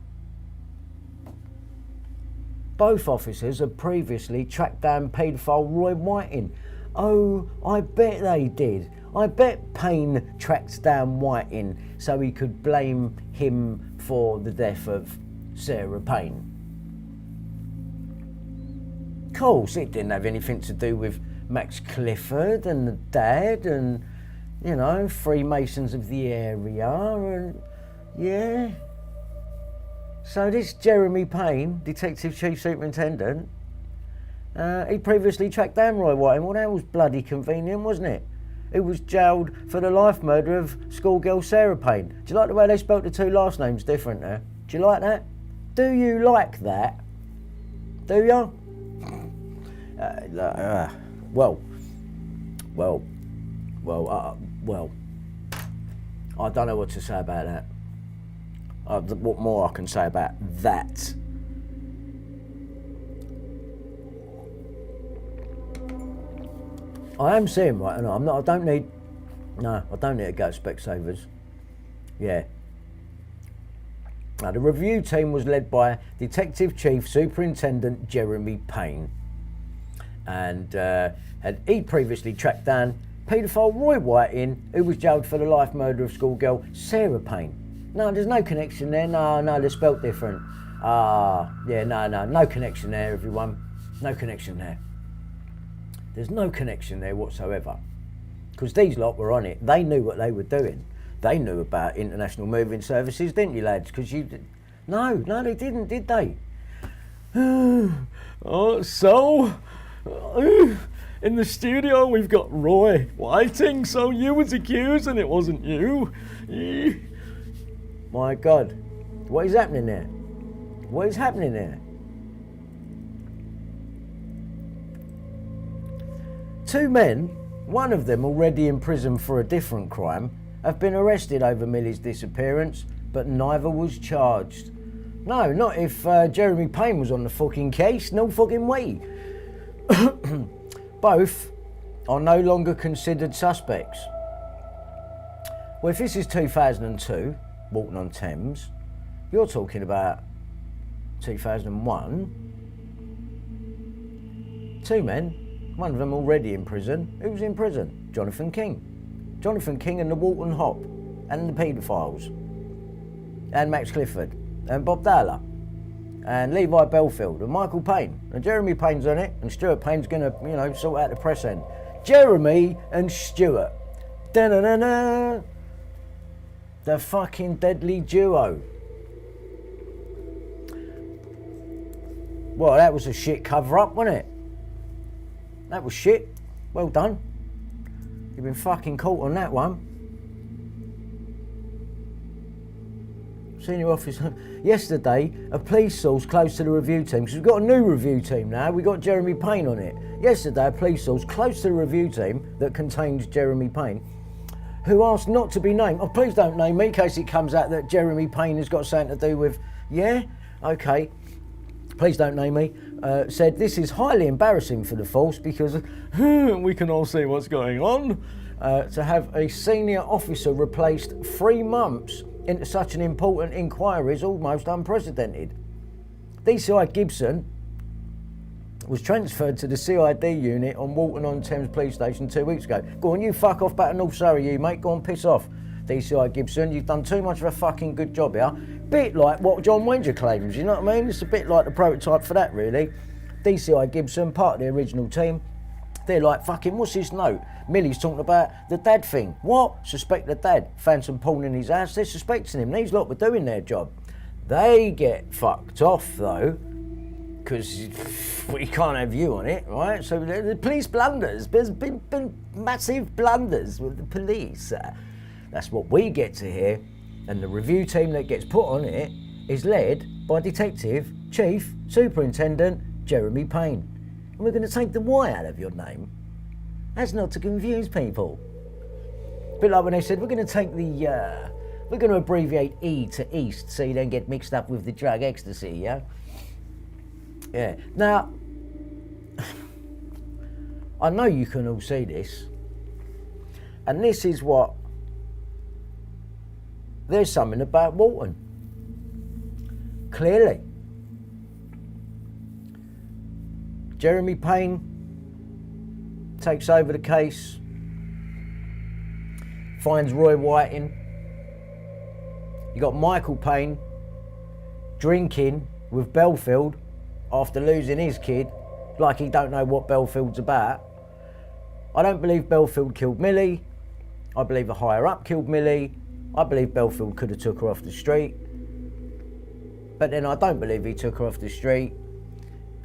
Both officers had previously tracked down paedophile Roy Whiting. Oh, I bet they did. I bet Payne tracked down Whiting so he could blame him for the death of Sarah Payne. Of course, it didn't have anything to do with Max Clifford and the dad and, you know, Freemasons of the area and, yeah. So this Jeremy Payne, Detective Chief Superintendent, he previously tracked down Roy Whiting. Well, that was bloody convenient, wasn't it? He was jailed for the life murder of schoolgirl Sarah Payne. Do you like the way they spelt the two last names different there? Do you like that? Do you like that? Do you? Well, I don't know what to say about that. What more I can say about that? I am seeing right, and I don't need to go to Specsavers. Yeah. Now, the review team was led by Detective Chief Superintendent Jeremy Payne. And he previously tracked down paedophile Roy Whiting, who was jailed for the life murder of schoolgirl Sarah Payne. No, there's no connection there. No, they're spelt different. No connection there, everyone. No connection there. There's no connection there whatsoever. Because these lot were on it. They knew what they were doing. They knew about international moving services, didn't you, lads? Because you... No, they didn't, did they? So... in the studio we've got Roy Whiting, so you was accused and it wasn't you. My God, what is happening there? What is happening there? Two men, one of them already in prison for a different crime, have been arrested over Millie's disappearance, but neither was charged. No, not if Jeremy Payne was on the fucking case, no fucking way. Both are no longer considered suspects. Well, if this is 2002, Walton-on-Thames, you're talking about 2001. Two men, one of them already in prison. Who was in prison? Jonathan King. Jonathan King and the Walton Hop, and the paedophiles, and Max Clifford, and Bob Dahler, and Levi Belfield, and Michael Payne, and Jeremy Payne's on it, and Stuart Payne's gonna, sort out the press end. Jeremy and Stuart. Da-da-da-da. The fucking deadly duo. Well, that was a shit cover-up, wasn't it? That was shit. Well done. You've been fucking caught on that one. Senior officer. Yesterday, a police source close to the review team, because we've got a new review team now, we've got Jeremy Payne on it. Yesterday, a police source close to the review team that contains Jeremy Payne, who asked not to be named. Oh, please don't name me in case it comes out that Jeremy Payne has got something to do with... Yeah? Okay. Please don't name me. Said, this is highly embarrassing for the force because we can all see what's going on. To have a senior officer replaced 3 months into such an important inquiry is almost unprecedented. DCI Gibson was transferred to the CID unit on Walton-on-Thames police station 2 weeks ago. Go on, you fuck off back to North Surrey, you mate. Go on, piss off. DCI Gibson, you've done too much of a fucking good job here. Bit like what John Wanger claims, you know what I mean? It's a bit like the prototype for that, really. DCI Gibson, part of the original team, they're like, fucking, what's his note? Millie's talking about the dad thing. What? Suspect the dad. Found some porn in his house. They're suspecting him. These lot were doing their job. They get fucked off, though, because we can't have you on it, right? So the police blunders. There's been massive blunders with the police. That's what we get to hear. And the review team that gets put on it is led by Detective Chief Superintendent Jeremy Payne. And we're going to take the Y out of your name. That's not to confuse people. A bit like when they said, we're going to take the, we're going to abbreviate E to East so you don't get mixed up with the drug ecstasy, yeah? Yeah. Now, I know you can all see this. And this is what... There's something about Walton. Clearly. Jeremy Payne takes over the case, finds Roy Whiting. You got Michael Payne drinking with Belfield after losing his kid, like he don't know what Belfield's about. I don't believe Belfield killed Millie. I believe a higher up killed Millie. I believe Belfield could have took her off the street. But then I don't believe he took her off the street.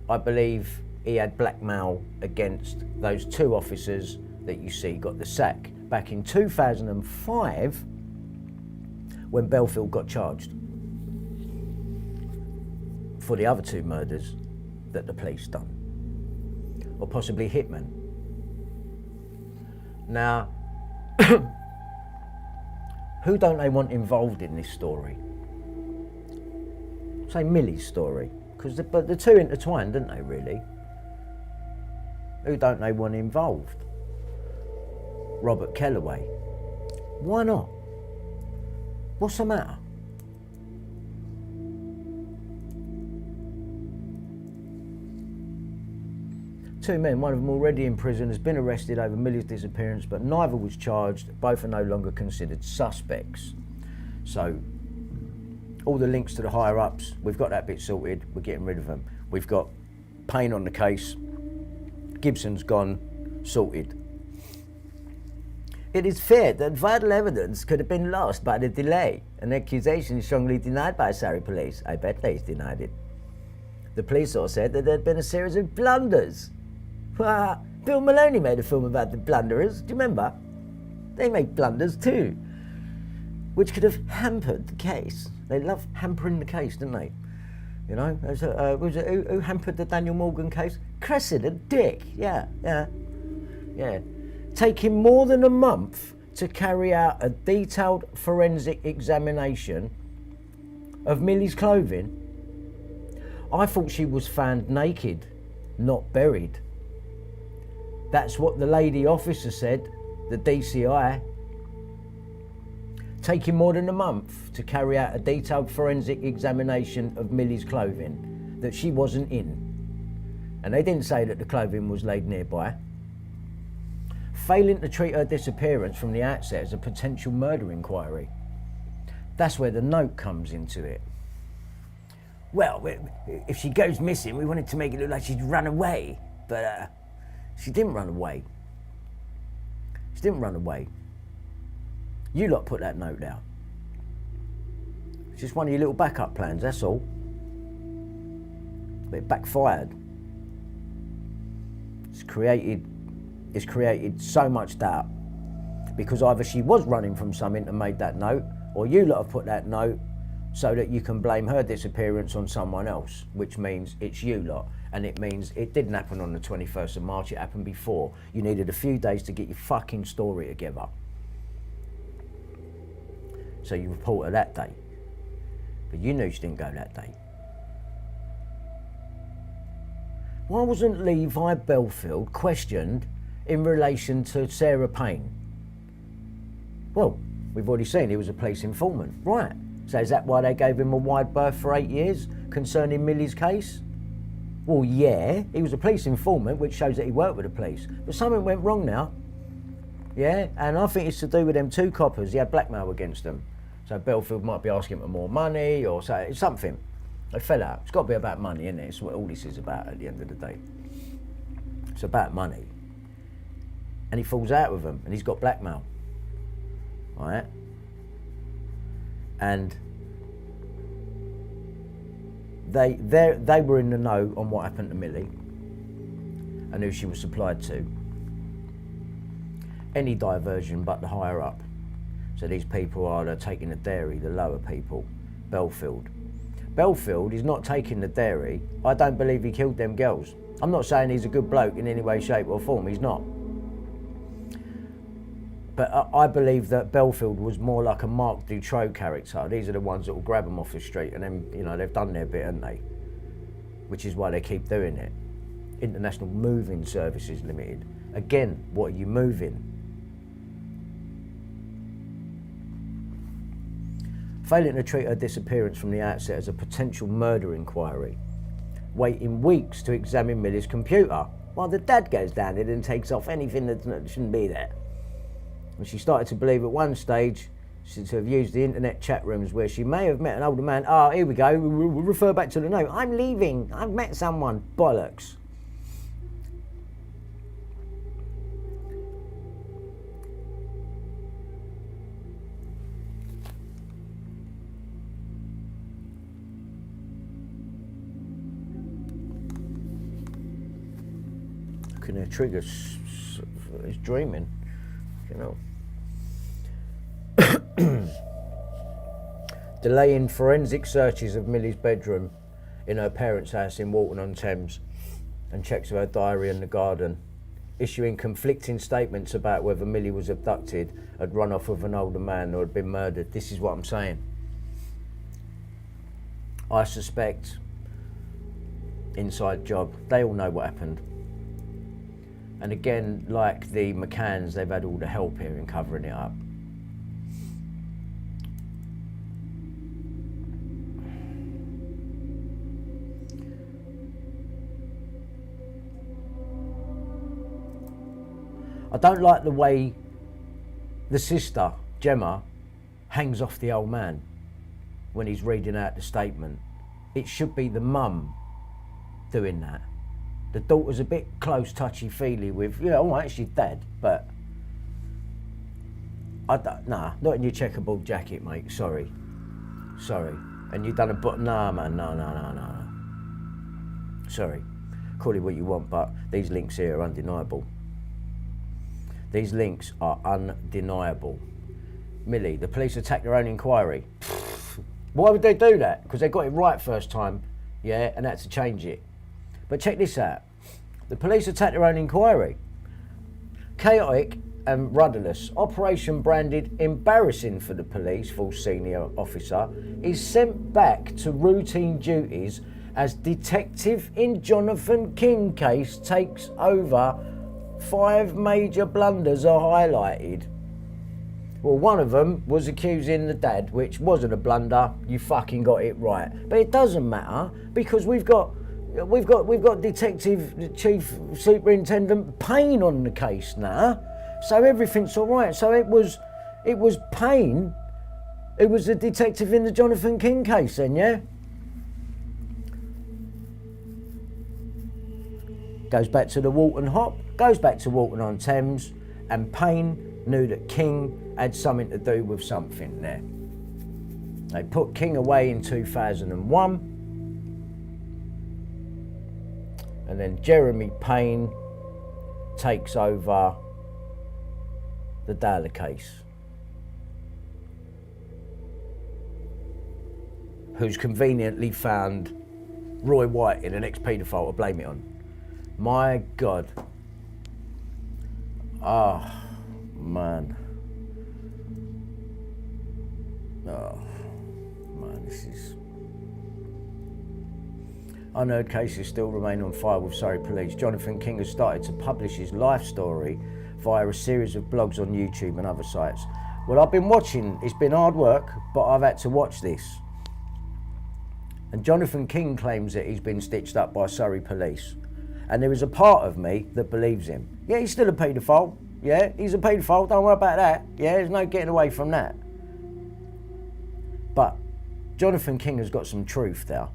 I believe he had blackmail against those 2 officers that you see got the sack back in 2005 when Belfield got charged for the other 2 murders that the police done, or possibly hitmen. Now, who don't they want involved in this story? Say Millie's story, because the 2 intertwined, didn't they, really? Who don't they want involved? Robert Kelloway. Why not? What's the matter? Two men, one of them already in prison, has been arrested over Millie's disappearance, but neither was charged. Both are no longer considered suspects. So, all the links to the higher-ups, we've got that bit sorted, we're getting rid of them. We've got Payne on the case, Gibson's gone, sorted. It is feared that vital evidence could have been lost by the delay. An accusation strongly denied by Surrey police. I bet they denied it. The police also said that there had been a series of blunders. Bill Maloney made a film about the blunderers. Do you remember? They make blunders too, which could have hampered the case. They love hampering the case, don't they? You know, who hampered the Daniel Morgan case? Cressida Dick. Yeah. Taking more than a month to carry out a detailed forensic examination of Millie's clothing. I thought she was found naked, not buried. That's what the lady officer said, the DCI. Taking more than a month to carry out a detailed forensic examination of Millie's clothing that she wasn't in. And they didn't say that the clothing was laid nearby. Failing to treat her disappearance from the outset as a potential murder inquiry. That's where the note comes into it. Well, if she goes missing, we wanted to make it look like she'd run away, but she didn't run away. She didn't run away. You lot put that note down. It's just one of your little backup plans, that's all. But it backfired. It's created so much doubt. Because either she was running from something and made that note, or you lot have put that note so that you can blame her disappearance on someone else, which means it's you lot. And it means it didn't happen on the 21st of March, it happened before. You needed a few days to get your fucking story together. So you reported that day. But you knew she didn't go that day. Why wasn't Levi Belfield questioned in relation to Sarah Payne? Well, we've already seen he was a police informant, right? So is that why they gave him a wide berth for 8 years concerning Millie's case? Well, yeah, he was a police informant, which shows that he worked with the police. But something went wrong now. Yeah, and I think it's to do with them two coppers. He had blackmail against them. So Belfield might be asking for more money or something. They fell out. It's got to be about money, isn't it? It's what all this is about at the end of the day. It's about money. And he falls out with them and he's got blackmail. Right? And they were in the know on what happened to Millie and who she was supplied to. Any diversion but the higher up. So these people are taking the dairy, the lower people. Belfield is not taking the dairy. I don't believe he killed them girls. I'm not saying he's a good bloke in any way, shape or form. He's not. But I believe that Belfield was more like a Mark Dutroux character. These are the ones that will grab them off the street and then, you know, they've done their bit, haven't they? Which is why they keep doing it. International Moving Services Limited. Again, what are you moving? Failing to treat her disappearance from the outset as a potential murder inquiry. Waiting weeks to examine Millie's computer while the dad goes down it and takes off anything that shouldn't be there. And she started to believe at one stage to have used the internet chat rooms where she may have met an older man. Oh, here we go, we'll refer back to the note. I'm leaving, I've met someone. Bollocks. Looking at triggers, he's dreaming. You know. Delaying forensic searches of Millie's bedroom in her parents' house in Walton-on-Thames and checks of her diary in the garden. Issuing conflicting statements about whether Millie was abducted, had run off with an older man or had been murdered. This is what I'm saying. I suspect, inside job, they all know what happened. And again, like the McCanns, they've had all the help here in covering it up. I don't like the way the sister, Gemma, hangs off the old man when he's reading out the statement. It should be the mum doing that. The daughter's a bit close, touchy-feely with, you know, all right, she's dead, but Nah, not in your checkerboard jacket, mate. Sorry. And you done a nah, man. No. Sorry. Call it what you want, but these links here are undeniable. These links are undeniable. Millie, the police attacked their own inquiry. Why would they do that? Because they got it right first time, yeah, and had to change it. But check this out. The police attacked their own inquiry. Chaotic and rudderless. Operation branded embarrassing for the police, full senior officer, is sent back to routine duties as detective in Jonathan King case takes over. 5 major blunders are highlighted. Well, one of them was accusing the dad, which wasn't a blunder. You fucking got it right. But it doesn't matter because we've got Detective Chief Superintendent Payne on the case now, so everything's all right. So it was Payne. It was the detective in the Jonathan King case, then, yeah. Goes back to the Walton Hop. Goes back to Walton-on-Thames, and Payne knew that King had something to do with something there. They put King away in 2001, and then Jeremy Payne takes over the Dahlia case, who's conveniently found Roy White in an ex-paedophile to blame it on. My God. Oh, man. Oh, man, this is... Unknown cases still remain on fire with Surrey Police. Jonathan King has started to publish his life story via a series of blogs on YouTube and other sites. Well, I've been watching. It's been hard work, but I've had to watch this. And Jonathan King claims that he's been stitched up by Surrey Police. And there is a part of me that believes him. Yeah, he's still a paedophile. Yeah, he's a paedophile. Don't worry about that. Yeah, there's no getting away from that. But Jonathan King has got some truth there.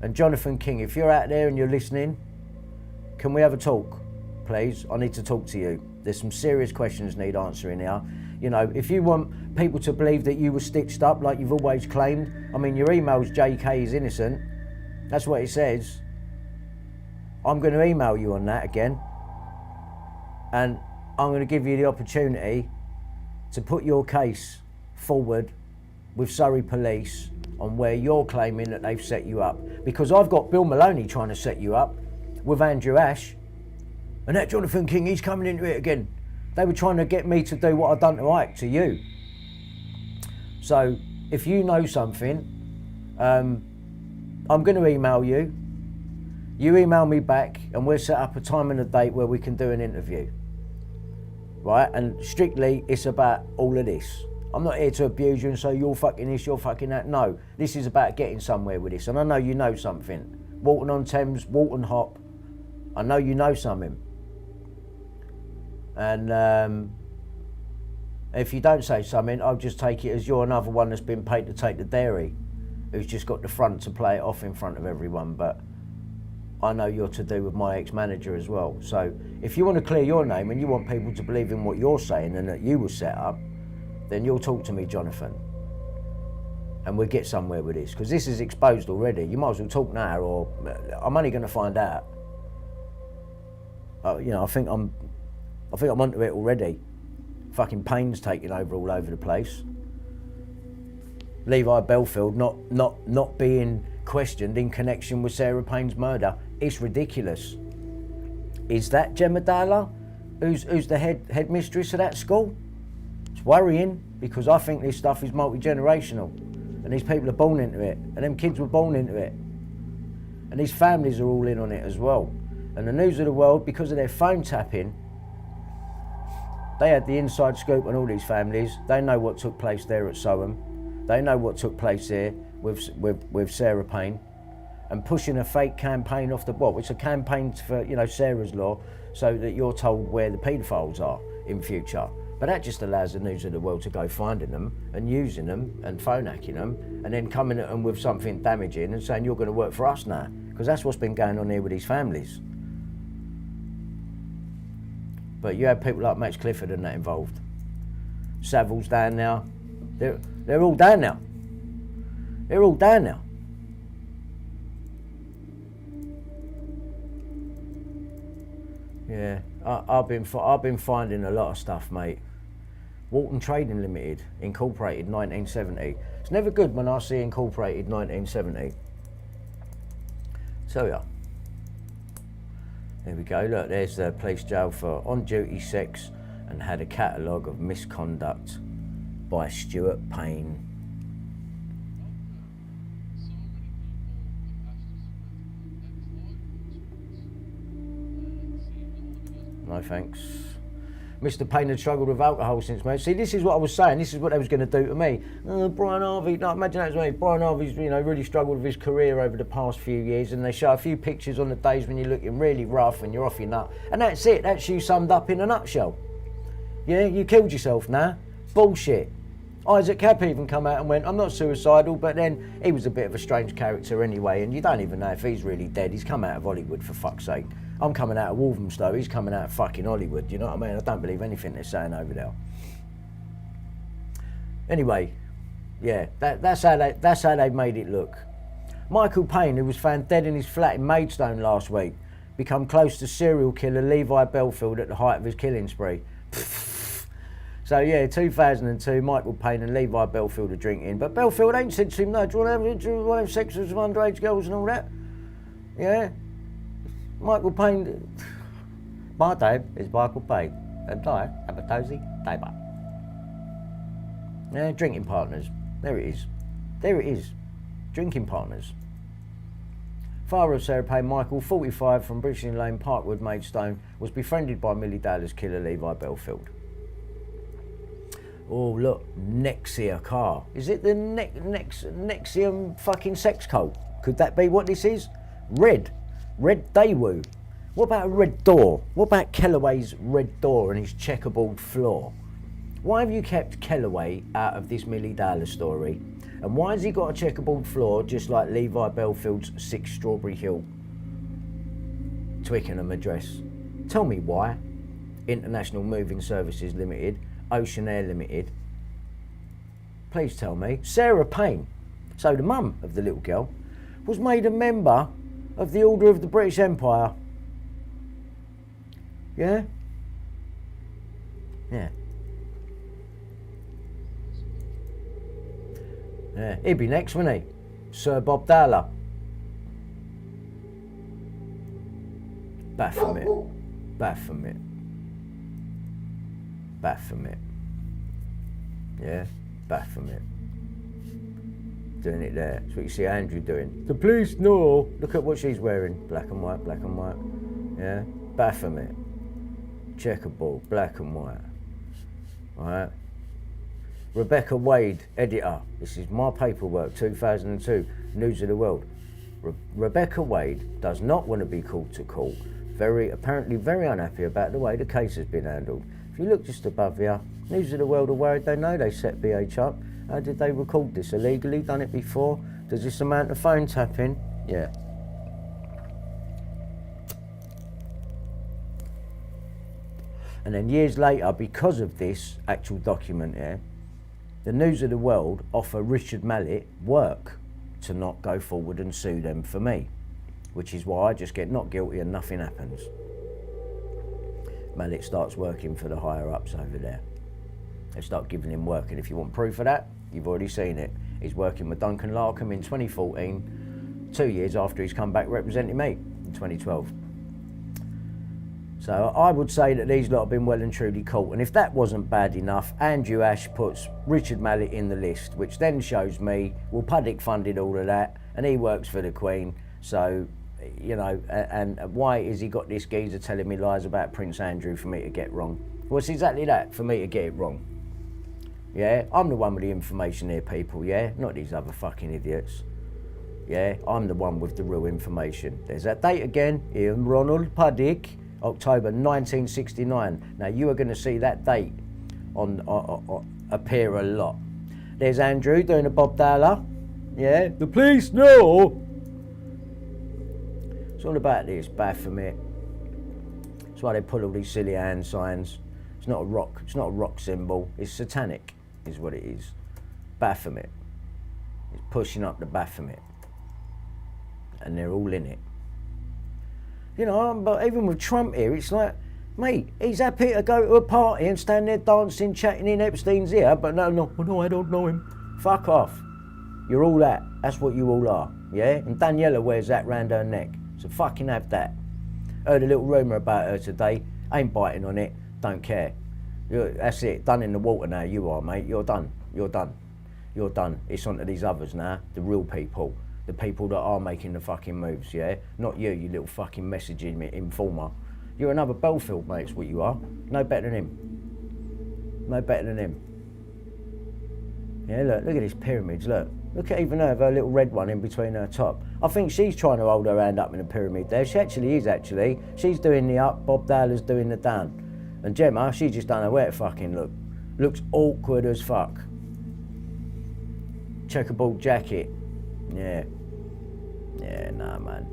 And Jonathan King, if you're out there and you're listening, can we have a talk, please? I need to talk to you. There's some serious questions need answering here. You know, if you want people to believe that you were stitched up like you've always claimed, I mean, your email's JK is innocent. That's what it says. I'm going to email you on that again. And I'm going to give you the opportunity to put your case forward with Surrey Police on where you're claiming that they've set you up. Because I've got Bill Maloney trying to set you up with Andrew Ash. And that Jonathan King, he's coming into it again. They were trying to get me to do what I've done to Ike, to you. So if you know something, I'm going to email you. You email me back and we'll set up a time and a date where we can do an interview. Right? And strictly, it's about all of this. I'm not here to abuse you and say, you're fucking this, you're fucking that. No, this is about getting somewhere with this. And I know you know something. Walton-on-Thames, Walton Hop. I know you know something. And if you don't say something, I'll just take it as you're another one that's been paid to take the dairy, who's just got the front to play it off in front of everyone. But I know you're to do with my ex-manager as well. So if you want to clear your name and you want people to believe in what you're saying and that you were set up, then you'll talk to me, Jonathan. And we'll get somewhere with this, because this is exposed already. You might as well talk now, or I'm only going to find out. You know, I think I'm onto it already. Fucking Payne's taking over all over the place. Levi Belfield not being questioned in connection with Sarah Payne's murder. It's ridiculous. Is that Gemma Dahlia, who's the headmistress of that school? It's worrying, because I think this stuff is multi-generational, and these people are born into it, and them kids were born into it, and these families are all in on it as well. And the News of the World, because of their phone tapping, they had the inside scoop on all these families. They know what took place there at Soham. They know what took place there with Sarah Payne, and pushing a fake campaign off the It's a campaign for, you know, Sarah's Law, so that you're told where the paedophiles are in future. But that just allows the News of the World to go finding them and using them and phone hacking them, and then coming at them with something damaging and saying you're going to work for us now, because that's what's been going on here with these families. But you had people like Max Clifford and that involved. Savills down now. They're all down now. They're all down now. Yeah, I've been finding a lot of stuff, mate. Walton Trading Limited, incorporated 1970. It's never good when I see incorporated 1970. So yeah. There we go. Look, there's the police jail for on-duty sex and had a catalogue of misconduct by Stuart Payne. No thanks. Mr. Payne had struggled with alcohol since marriage. See, this is what I was saying. This is what they was going to do to me. Brian Harvey, no, imagine that was me. Brian Harvey's, really struggled with his career over the past few years, and they show a few pictures on the days when you're looking really rough and you're off your nut. And that's it. That's you summed up in a nutshell. Yeah, you killed yourself now. Bullshit. Isaac Cap even come out and went, I'm not suicidal, but then he was a bit of a strange character anyway, and you don't even know if he's really dead. He's come out of Hollywood, for fuck's sake. I'm coming out of Walthamstow, he's coming out of fucking Hollywood, you know what I mean? I don't believe anything they're saying over there. Anyway, yeah, that's how they made it look. Michael Payne, who was found dead in his flat in Maidstone last week, become close to serial killer Levi Belfield at the height of his killing spree. So yeah, 2002, Michael Payne and Levi Belfield are drinking, but Belfield ain't said to him, no, do you want to have sex with some underage girls and all that? Yeah. Michael Payne, my name is Michael Payne, and I am a dozy neighbour. Yeah, drinking partners. There it is. There it is. Drinking partners. Father of Sarah Payne, Michael, 45, from Bridgeton Lane, Parkwood, Maidstone, was befriended by Millie Dowler's killer, Levi Belfield. Oh, look, Nexia car. Is it the Nexium fucking sex cult? Could that be what this is? Red Daewoo. What about a red door? What about Kelloway's red door and his checkerboard floor? Why have you kept Kelloway out of this Millie Dowler story? And why has he got a checkerboard floor just like Levi Belfield's 6 Strawberry Hill, Twickenham address? Tell me why. International Moving Services Limited, Ocean Air Limited. Please tell me. Sarah Payne, so the mum of the little girl, was made a member of the Order of the British Empire. Yeah? Yeah. Yeah, he'd be next, wouldn't he? Sir Bob Dowler. Baphomet. Baphomet. Baphomet. Yeah? Baphomet. Doing it there. That's what you see Andrew doing. The police know. Look at what she's wearing. Black and white, black and white. Yeah? Baphomet. Checkerboard, black and white. Alright? Rebecca Wade, editor. This is my paperwork, 2002, News of the World. Rebecca Wade does not want to be called to court. Apparently very unhappy about the way the case has been handled. If you look just above here, News of the World are worried they know they set BH up. How did they record this? Illegally? Done it before? Does this amount of phone tapping? Yeah. And then years later, because of this actual document here, the News of the World offer Richard Mallett work to not go forward and sue them for me, which is why I just get not guilty and nothing happens. Mallett starts working for the higher-ups over there. They start giving him work, and if you want proof of that, you've already seen it. He's working with Duncan Larkham in 2014, 2 years after he's come back representing me in 2012. So I would say that these lot have been well and truly caught. And if that wasn't bad enough, Andrew Ash puts Richard Mallett in the list, which then shows me, well, Puddick funded all of that, and he works for the Queen. So, you know, and why is he got this geezer telling me lies about Prince Andrew for me to get wrong? Well, it's exactly that, for me to get it wrong. Yeah, I'm the one with the information here, people, yeah? Not these other fucking idiots. Yeah, I'm the one with the real information. There's that date again, Ian Ronald Puddick, October 1969. Now, you are going to see that date appear a lot. There's Andrew doing a Bob Dowler. Yeah, the police know. It's all about this, Baphomet. That's why they pull all these silly hand signs. It's not a rock. It's not a rock symbol. It's satanic, is what it is. Baphomet. It's pushing up the Baphomet, and they're all in it. You know, but even with Trump here, it's like, mate, he's happy to go to a party and stand there dancing, chatting in Epstein's ear, but no, I don't know him. Fuck off. You're all that. That's what you all are, yeah? And Daniela wears that round her neck, so fucking have that. Heard a little rumour about her today. Ain't biting on it. Don't care. That's it. Done in the water now. You are, mate. You're done. You're done. You're done. It's on to these others now. The real people. The people that are making the fucking moves, yeah? Not you, you little fucking messaging informer. You're another Belfield, mate, is what you are. No better than him. No better than him. Yeah, look at these pyramids, look. Look at even her little red one in between her top. I think she's trying to hold her hand up in a pyramid there. She actually is, actually. She's doing the up, Bob Dahler's doing the down. And Gemma, she just don't know where to fucking look. Looks awkward as fuck. Checkerboard jacket. Yeah. Yeah, nah, man.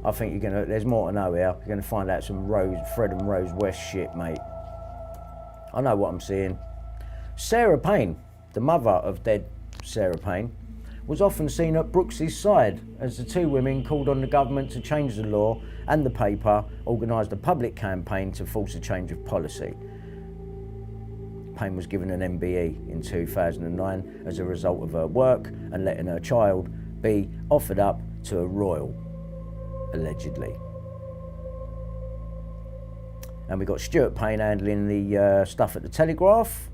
I think there's more to know here. You're gonna find out some Fred and Rose West shit, mate. I know what I'm seeing. Sarah Payne, the mother of dead Sarah Payne, was often seen at Brooks's side as the two women called on the government to change the law, and the paper organised a public campaign to force a change of policy. Payne was given an MBE in 2009 as a result of her work and letting her child be offered up to a royal, allegedly. And we got Stuart Payne handling the stuff at the Telegraph,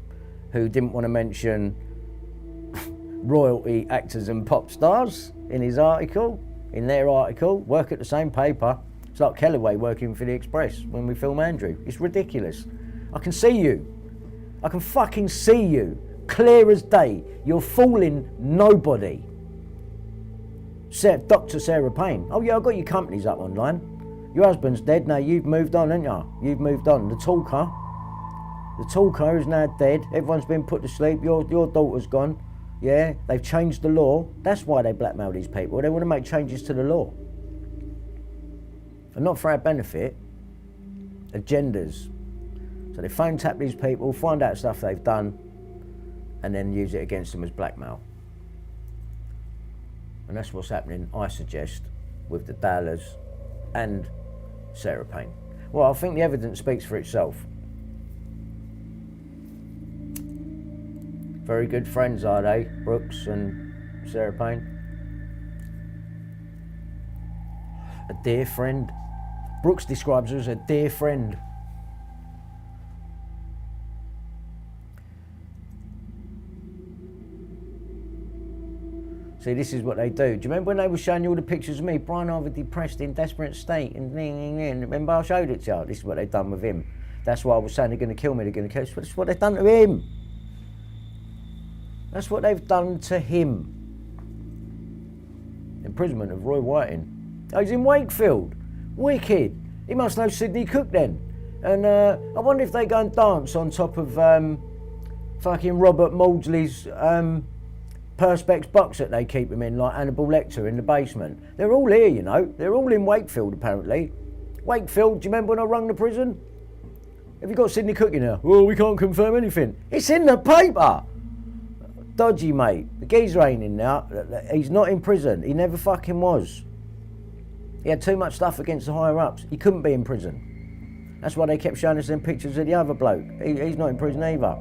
who didn't want to mention royalty actors and pop stars in his article, in their article, work at the same paper. It's like Kelloway working for the Express when we film Andrew. It's ridiculous. I can see you. I can fucking see you. Clear as day. You're fooling nobody. Dr. Sarah Payne. Oh yeah, I've got your companies up online. Your husband's dead, now you've moved on, haven't you? You've moved on. The talker is now dead. Everyone's been put to sleep. Your daughter's gone. Yeah, they've changed the law. That's why they blackmail these people. They want to make changes to the law. And not for our benefit. Agendas. So they phone tap these people, find out stuff they've done, and then use it against them as blackmail. And that's what's happening, I suggest, with the Dahlers and Sarah Payne. Well, I think the evidence speaks for itself. Very good friends, are they, Brooks and Sarah Payne? A dear friend. Brooks describes her as a dear friend. See, this is what they do. Do you remember when they were showing you all the pictures of me? Brian Harvey depressed, in desperate state, and remember I showed it to you? This is what they've done with him. That's why I was saying they're going to kill me, they're going to kill me. That's what they've done to him. That's what they've done to him. Imprisonment of Roy Whiting. Oh, he's in Wakefield. Wicked. He must know Sidney Cook then. And I wonder if they go and dance on top of fucking Robert Maudsley's Perspex box that they keep him in, like Hannibal Lecter in the basement. They're all here, you know. They're all in Wakefield, apparently. Wakefield, do you remember when I rung the prison? Have you got Sidney Cook in there? Well, we can't confirm anything. It's in the paper. Dodgy, mate. The geezer ain't in now. He's not in prison. He never fucking was. He had too much stuff against the higher-ups. He couldn't be in prison. That's why they kept showing us them pictures of the other bloke. He's not in prison either.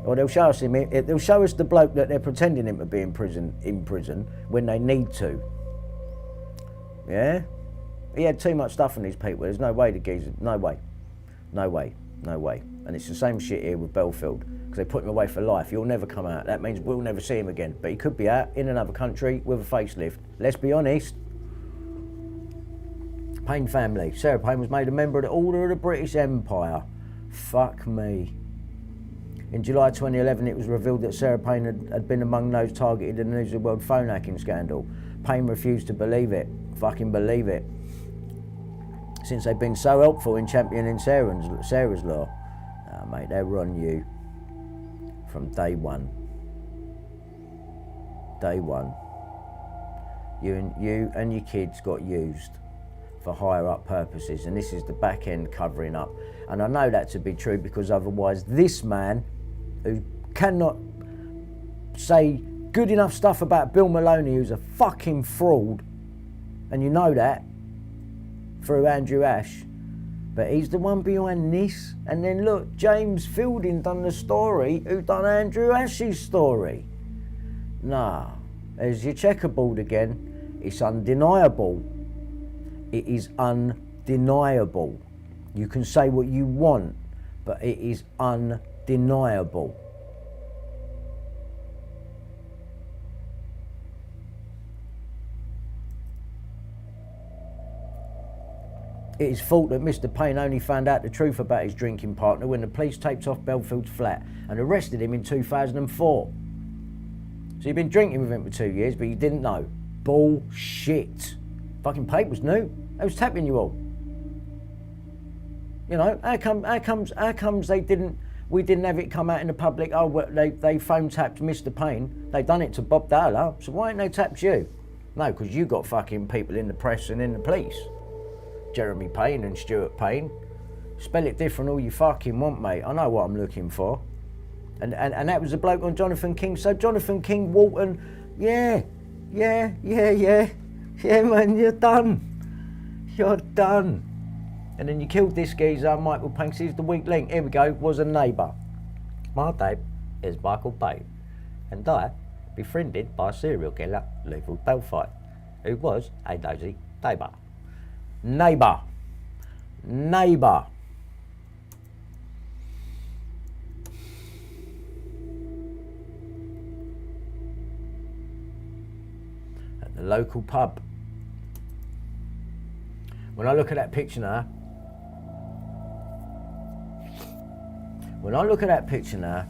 Or they'll show us him. They'll show us the bloke that they're pretending him to be in prison when they need to. Yeah? He had too much stuff on these people. There's no way the geezer. No way. No way. No way. And it's the same shit here with Belfield. Because they put him away for life. He'll never come out. That means we'll never see him again. But he could be out in another country with a facelift. Let's be honest. Payne family. Sarah Payne was made a member of the Order of the British Empire. Fuck me. In July 2011, it was revealed that Sarah Payne had been among those targeted in the News of the World phone hacking scandal. Payne refused to believe it. Fucking believe it. Since they've been so helpful in championing Sarah's law. Oh, mate, they were on you from day one. Day one. You and your kids got used. for higher up purposes, and this is the back end covering up. And I know that to be true because otherwise this man, who cannot say good enough stuff about Bill Maloney, who's a fucking fraud, and you know that through Andrew Ash, but he's the one behind this. And then look, James Fielding done the story, who done Andrew Ash's story. Nah, there's your checkerboard again. It's undeniable. It is undeniable. You can say what you want, but it is undeniable. It is thought that Mr. Payne only found out the truth about his drinking partner when the police taped off Belfield's flat and arrested him in 2004. So you've been drinking with him for 2 years, but you didn't know. Bullshit. Fucking papers knew. They was tapping you all. You know, how comes we didn't have it come out in the public? Oh, well, they phone tapped Mr. Payne. They done it to Bob Dahler, so why ain't they tapped you? No, because you got fucking people in the press and in the police. Jeremy Payne and Stuart Payne. Spell it different all you fucking want, mate. I know what I'm looking for. And that was the bloke on Jonathan King. So Jonathan King, Walton, yeah, man, you're done. You're done. And then you killed this geezer, Michael Payne. He's the weak link. Here we go, was a neighbour. My name is Michael Payne, and I befriended by serial killer Lethal Belfight, who was a nosy neighbour. Neighbour. At the local pub. When I look at that picture now,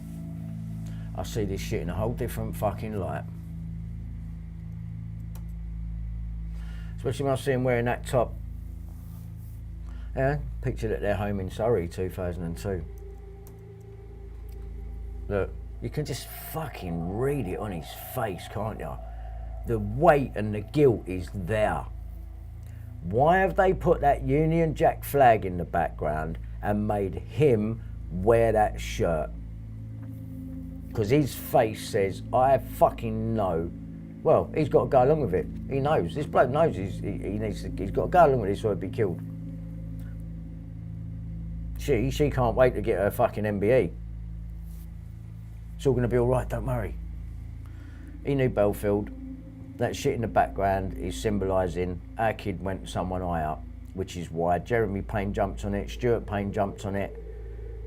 I see this shit in a whole different fucking light. Especially when I see him wearing that top. Yeah, pictured at their home in Surrey, 2002. Look, you can just fucking read it on his face, can't you? The weight and the guilt is there. Why have they put that Union Jack flag in the background and made him wear that shirt? Because his face says, I fucking know. Well, he's got to go along with it. He knows. This bloke knows he's got to go along with this or he'll be killed. She can't wait to get her fucking MBE. It's all going to be all right, don't worry. He knew Belfield. That shit in the background is symbolising our kid went someone higher, which is why Jeremy Payne jumped on it, Stuart Payne jumped on it.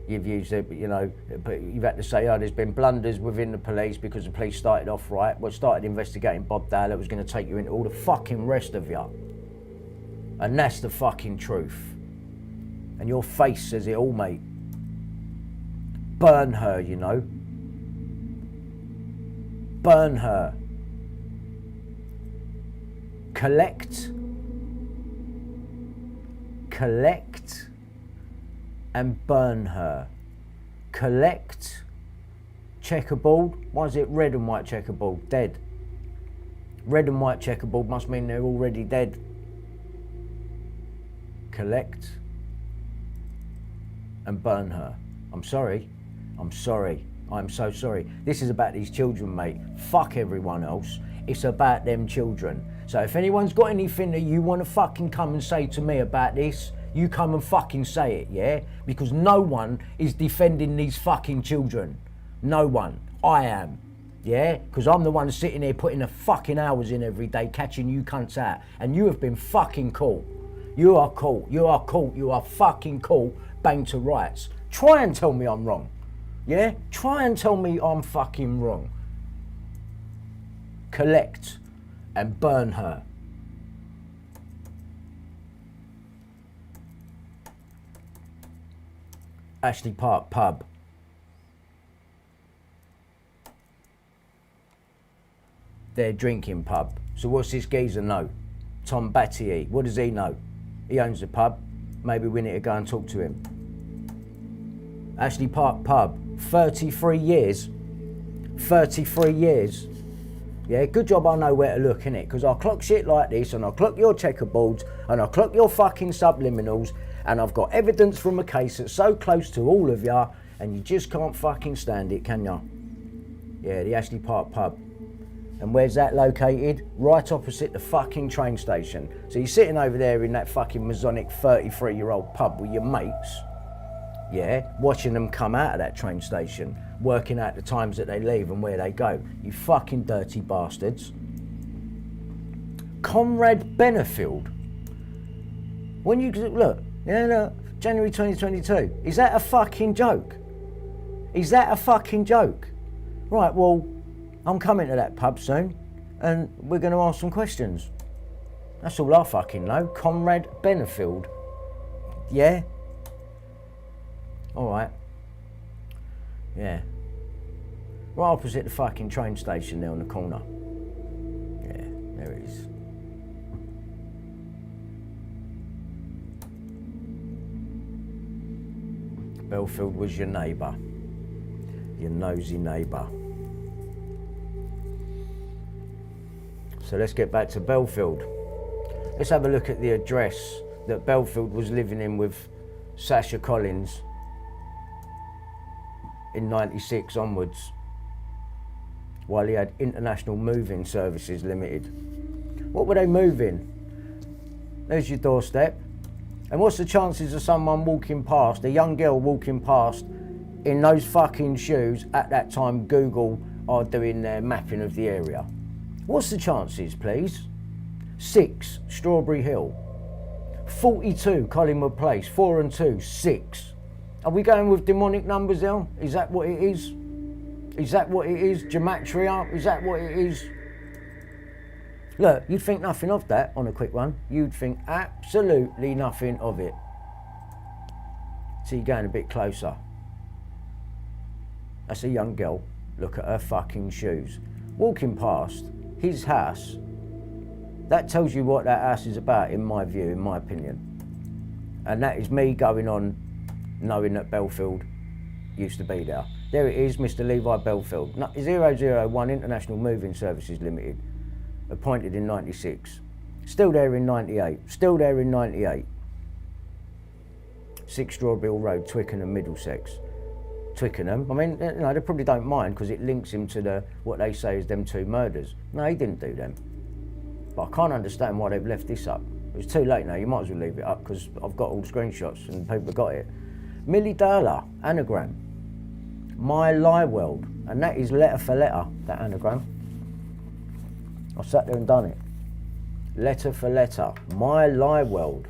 You've used it, you know, but you've had to say, oh, there's been blunders within the police because the police started off right. Well, started investigating Bob Dahler, was going to take you into all the fucking rest of you. And that's the fucking truth. And your face says it all, mate. Burn her, you know. Burn her. Collect and burn her. Collect checkerboard. Why is it red and white checkerboard? Dead. Red and white checkerboard must mean they're already dead. Collect and burn her. I'm sorry. I'm so sorry. This is about these children, mate. Fuck everyone else. It's about them children. So if anyone's got anything that you want to fucking come and say to me about this, you come and fucking say it, yeah? Because no one is defending these fucking children. No one. I am. Yeah? Because I'm the one sitting here putting the fucking hours in every day, catching you cunts out. And you have been fucking caught. You are caught. You are caught. You are fucking caught. Bang to rights. Try and tell me I'm wrong. Yeah? Try and tell me I'm fucking wrong. Collect and burn her. Ashley Park pub. Their drinking pub. So what's this geezer know? Tom Battier. What does he know? He owns the pub. Maybe we need to go and talk to him. Ashley Park pub. 33 years. 33 years. Yeah, good job I know where to look, innit? Because I clock shit like this, and I clock your checkerboards, and I clock your fucking subliminals, and I've got evidence from a case that's so close to all of ya, and you just can't fucking stand it, can ya? Yeah, the Ashley Park pub. And where's that located? Right opposite the fucking train station. So you're sitting over there in that fucking Masonic 33-year-old pub with your mates, yeah, watching them come out of that train station, working out the times that they leave and where they go. You fucking dirty bastards. Comrade Benefield. When you look, January 2022. Is that a fucking joke? Is that a fucking joke? Right, well, I'm coming to that pub soon, and we're going to ask some questions. That's all I fucking know. Comrade Benefield. Yeah? Alright. Yeah. Right opposite the fucking train station there on the corner. Yeah, there it is. Belfield was your neighbour. Your nosy neighbour. So let's get back to Belfield. Let's have a look at the address that Belfield was living in with Sasha Collins in 96 onwards, while he had International Moving Services Limited. What were they moving? There's your doorstep. And what's the chances of someone walking past, a young girl walking past in those fucking shoes at that time Google are doing their mapping of the area? What's the chances, please? 6, Strawberry Hill. 42, Collingwood Place. 4 and 2, 6. Are we going with demonic numbers now? Is that what it is? Is that what it is? Gematria? Is that what it is? Look, you'd think nothing of that on a quick one. You'd think absolutely nothing of it. So you're going a bit closer. That's a young girl. Look at her fucking shoes. Walking past his house. That tells you what that house is about, in my view, in my opinion. And that is me going on knowing that Belfield used to be there. There it is, Mr. Levi Belfield. 001 International Moving Services Limited. Appointed in 96. Still there in 98. Still there in 98. 6 Strawberry Hill Road, Twickenham, Middlesex. Twickenham, I mean, they probably don't mind because it links him to what they say is them 2 murders. No, he didn't do them. But I can't understand why they've left this up. It's too late now, you might as well leave it up because I've got all the screenshots and people have got it. Millie Dahler, anagram. My Lie World. And that is letter for letter, that anagram. I sat there and done it. Letter for letter. My Lie World.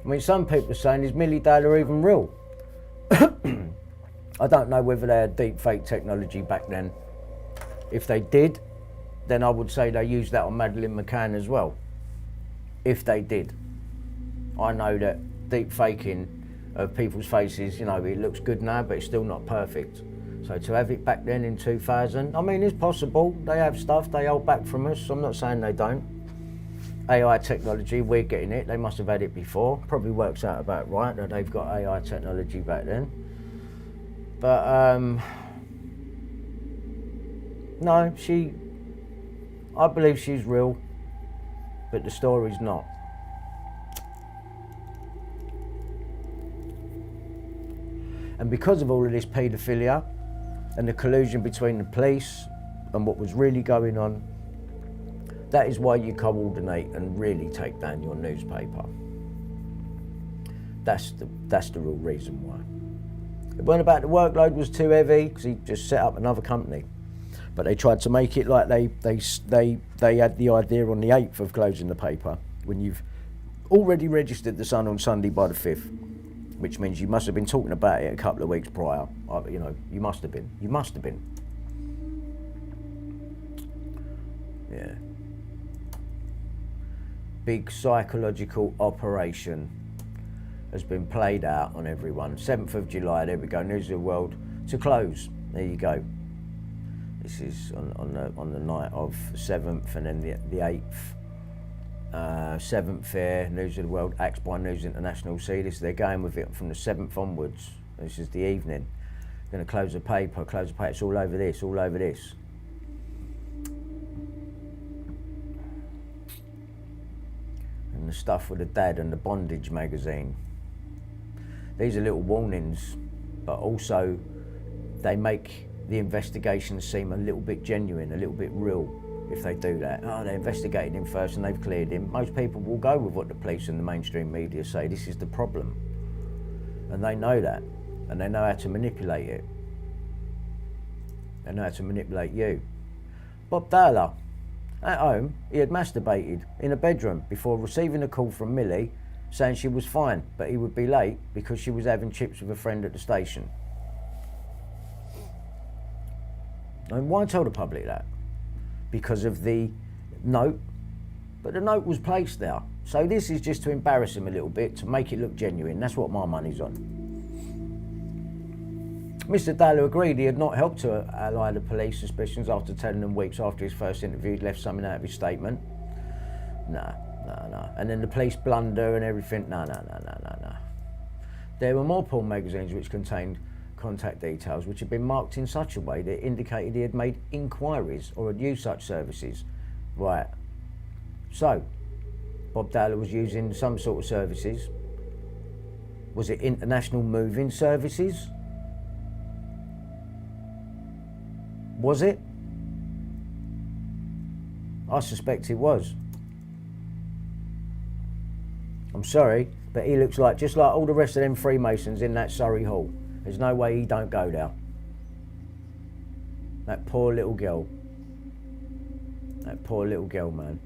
I mean, some people are saying, is Millie Dahler even real? I don't know whether they had deep fake technology back then. If they did, then I would say they used that on Madeleine McCann as well. If they did. I know that deep faking of people's faces, it looks good now, but it's still not perfect. So to have it back then in 2000, I mean, it's possible. They have stuff they hold back from us. I'm not saying they don't. AI technology, we're getting it. They must have had it before. Probably works out about right that they've got AI technology back then. But no, I believe she's real, but the story's not. And because of all of this paedophilia and the collusion between the police and what was really going on, that is why you coordinate and really take down your newspaper. That's the real reason why. It weren't about the workload was too heavy because he just set up another company. But they tried to make it like they had the idea on the 8th of closing the paper when you've already registered the Sun on Sunday by the 5th, which means you must have been talking about it a couple of weeks prior. You must have been. You must have been. Yeah. Big psychological operation has been played out on everyone. 7th of July, there we go, News of the World to close. There you go. This is on the night of 7th and then the 8th. 7th here, News of the World, Axed by News International. See this, they're going with it from the 7th onwards. This is the evening. Going to close the paper, it's all over this, all over this. And the stuff with the dad and the bondage magazine. These are little warnings, but also they make the investigation seem a little bit genuine, a little bit real if they do that. Oh, they investigated him first and they've cleared him. Most people will go with what the police and the mainstream media say. This is the problem. And they know that. And they know how to manipulate it. They know how to manipulate you. Bob Dahler, at home, he had masturbated in a bedroom before receiving a call from Millie saying she was fine, but he would be late because she was having chips with a friend at the station. And why tell the public that? Because of the note, but the note was placed there. So this is just to embarrass him a little bit, to make it look genuine. That's what my money's on. Mr. Dahler agreed he had not helped to allay the police suspicions after telling them weeks after his first interview he'd left something out of his statement. No. And then the police blunder and everything. No. There were more porn magazines which contained contact details which had been marked in such a way that it indicated he had made inquiries or had used such services. Right. So, Bob Dahler was using some sort of services. Was it international moving services? Was it? I suspect it was. I'm sorry, but he looks like, just like all the rest of them Freemasons in that Surrey Hall. There's no way he don't go there. That poor little girl. That poor little girl, man.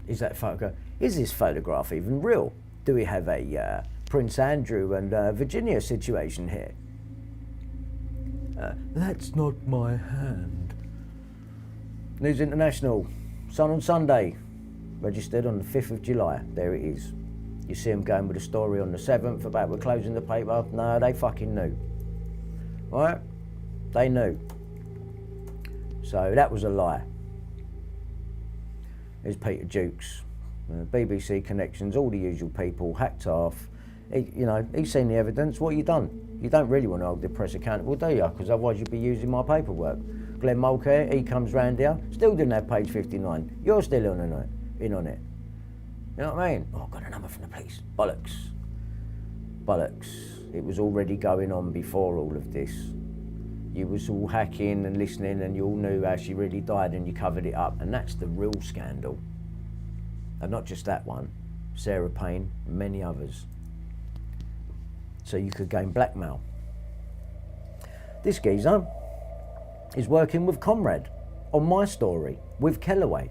Is that photograph? Is this photograph even real? Do we have a Prince Andrew and Virginia situation here? That's not my hand. News International, Sun on Sunday, registered on the 5th of July. There it is. You see them going with a story on the 7th about we're closing the paper. No, they fucking knew. Right? They knew. So that was a lie. There's Peter Jukes, BBC connections, all the usual people, hacked off. He's seen the evidence. What have you done? You don't really want to hold the press accountable, do you? Because otherwise you'd be using my paperwork. Glenn Mulcair, he comes round here, still didn't have page 59. You're still in on it. You know what I mean? Oh, I've got a number from the police. Bollocks. It was already going on before all of this. You was all hacking and listening and you all knew how she really died and you covered it up. And that's the real scandal. And not just that one. Sarah Payne, many others. So you could gain blackmail. This geezer is working with Comrade on my story with Kelloway.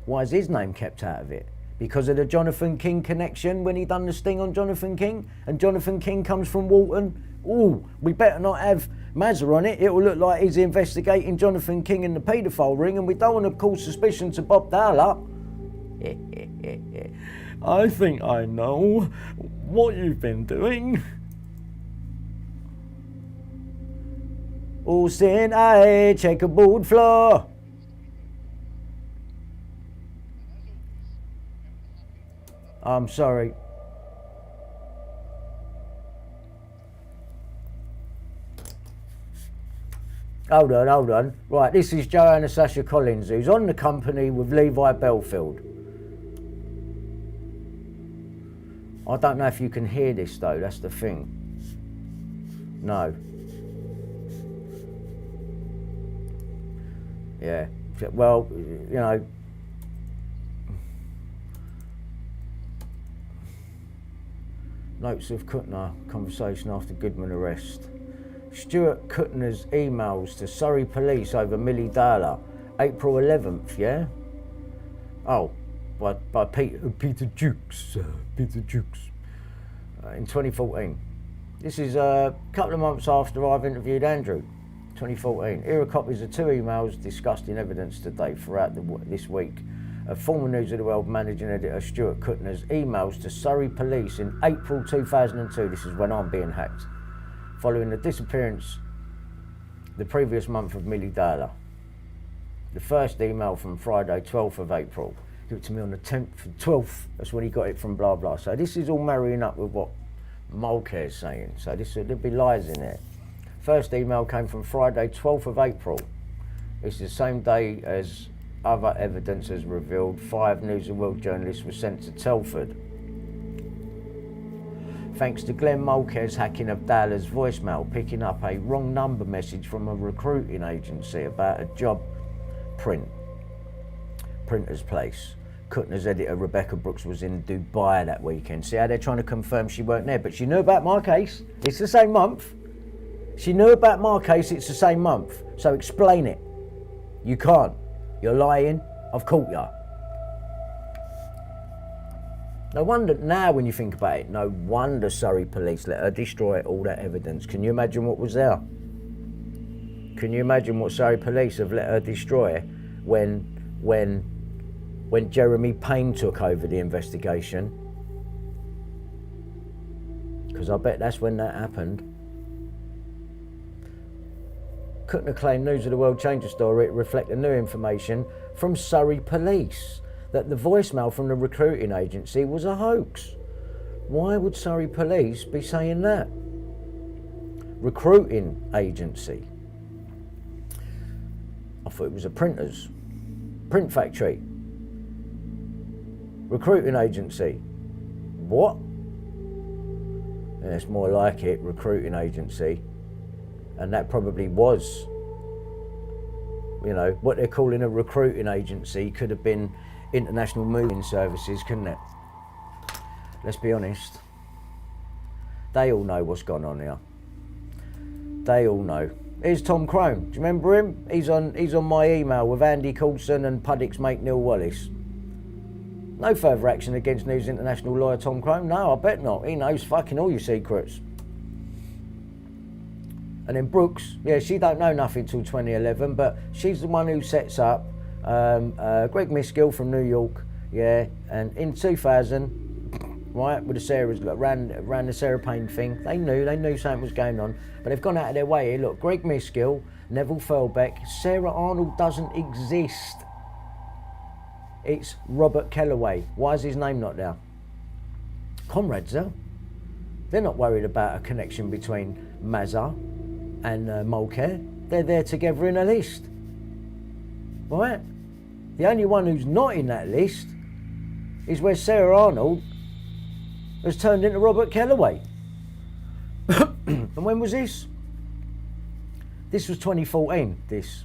Why is his name kept out of it? Because of the Jonathan King connection when he done the sting on Jonathan King, and Jonathan King comes from Walton. Ooh, we better not have Mazza on it. It will look like he's investigating Jonathan King in the paedophile ring, and we don't want to cause suspicion to Bob Dahler. I think I know what you've been doing. All sin I checkerboard floor. I'm sorry. Hold on. Right, this is Joanna Sasha Collins, who's on the company with Levi Belfield. I don't know if you can hear this though, that's the thing. No. Yeah, well, notes of Kuttner, conversation after Goodman arrest. Stuart Kuttner's emails to Surrey police over Millie Dahler, April 11th, yeah? Oh, by Peter Jukes. In 2014. This is a couple of months after I've interviewed Andrew, 2014. Here are copies of two emails discussed in evidence today throughout this week. Former News of the World managing editor Stuart Kuttner's emails to Surrey police in April 2002. This is when I'm being hacked. Following the disappearance the previous month of Millie Dahler. The first email from Friday, 12th of April. Give it to me on the 10th, 12th. That's when he got it from blah blah. So this is all marrying up with what Mulcair's saying. So there'll be lies in there. First email came from Friday, 12th of April. It's the same day as other evidence has revealed 5 News of the World journalists were sent to Telford. Thanks to Glenn Mulcair's hacking of Dahler's voicemail, picking up a wrong number message from a recruiting agency about a job printer's place. Kuttner's editor Rebecca Brooks was in Dubai that weekend. See how they're trying to confirm she weren't there, but she knew about my case. It's the same month. She knew about my case, it's the same month. So explain it. You can't. You're lying. I've caught you. No wonder now when you think about it, no wonder Surrey police let her destroy all that evidence. Can you imagine what was there? Can you imagine what Surrey police have let her destroy when Jeremy Payne took over the investigation? Because I bet that's when that happened. Kuttner claimed News of the World changed the story. It reflected new information from Surrey police that the voicemail from the recruiting agency was a hoax. Why would Surrey police be saying that? Recruiting agency. I thought it was a print factory. Recruiting agency. What? Yeah, it's more like it, recruiting agency. And that probably was, you know, what they're calling a recruiting agency could have been international moving services, couldn't it? Let's be honest. They all know what's gone on here. They all know. Here's Tom Crone. Do you remember him? He's on my email with Andy Coulson and Puddick's mate Neil Wallace. No further action against News International lawyer Tom Crone? No, I bet not. He knows fucking all your secrets. And then Brooks, yeah, she don't know nothing till 2011, but she's the one who sets up Greg Miskill from New York, yeah, and in 2000, right, with the Sarah's, ran the Sarah Payne thing, they knew something was going on, but they've gone out of their way here. Look, Greg Miskill, Neville Furlbeck, Sarah Arnold doesn't exist. It's Robert Kelloway. Why is his name not there? Comrades, though. They're not worried about a connection between Mazza and Mulcair. They're there together in a list. Right? The only one who's not in that list is where Sarah Arnold has turned into Robert Kelloway. And when was this? This was 2014. This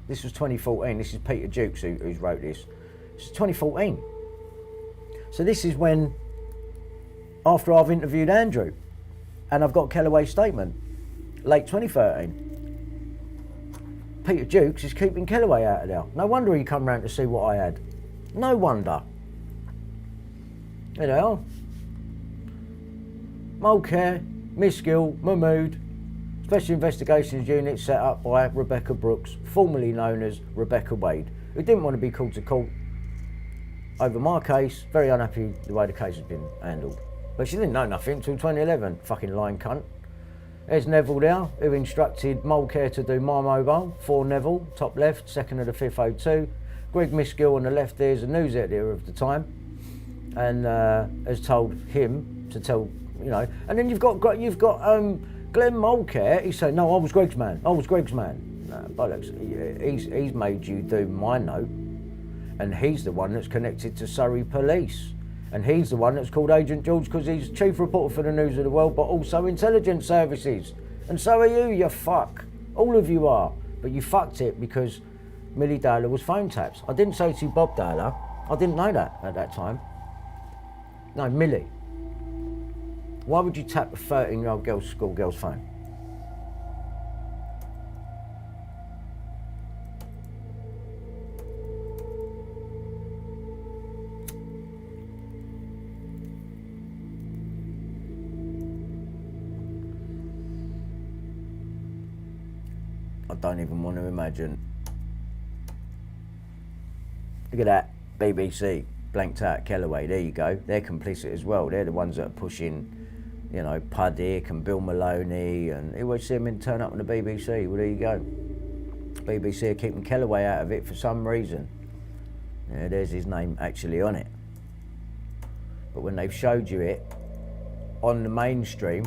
was 2014. This is Peter Jukes who's wrote this. This is 2014. So this is when, after I've interviewed Andrew, and I've got Kelloway's statement, late 2013. Peter Jukes is keeping Kelloway out of there. No wonder he come round to see what I had. No wonder. You know, Mulcair, Miskill, Mahmood, Special Investigations Unit set up by Rebecca Brooks, formerly known as Rebecca Wade, who didn't want to be called to court over my case. Very unhappy the way the case has been handled. But she didn't know nothing until 2011, fucking lying cunt. There's Neville there, who instructed Mulcair to do my mobile for Neville, top left, 2nd of the 5th 02. Greg Miskill on the left there is a news editor of the time, and has told him to tell, you know. And then you've got Glenn Mulcair. He's saying, no, I was Greg's man. No, bollocks. He's made you do my note, and he's the one that's connected to Surrey Police. And he's the one that's called Agent George because he's chief reporter for the News of the World, but also intelligence services. And so are you, you fuck. All of you are. But you fucked it because Millie Dahler was phone taps. I didn't say to you Bob Dahler. I didn't know that at that time. No, Millie. Why would you tap a 13-year-old schoolgirl's phone? I don't even want to imagine. Look at that, BBC, blanked out Kelloway, there you go. They're complicit as well. They're the ones that are pushing, you know, Puddick and Bill Maloney, and you always see them turn up on the BBC. Well, there you go. BBC are keeping Kelloway out of it for some reason. Yeah, there's his name actually on it. But when they've showed you it on the mainstream,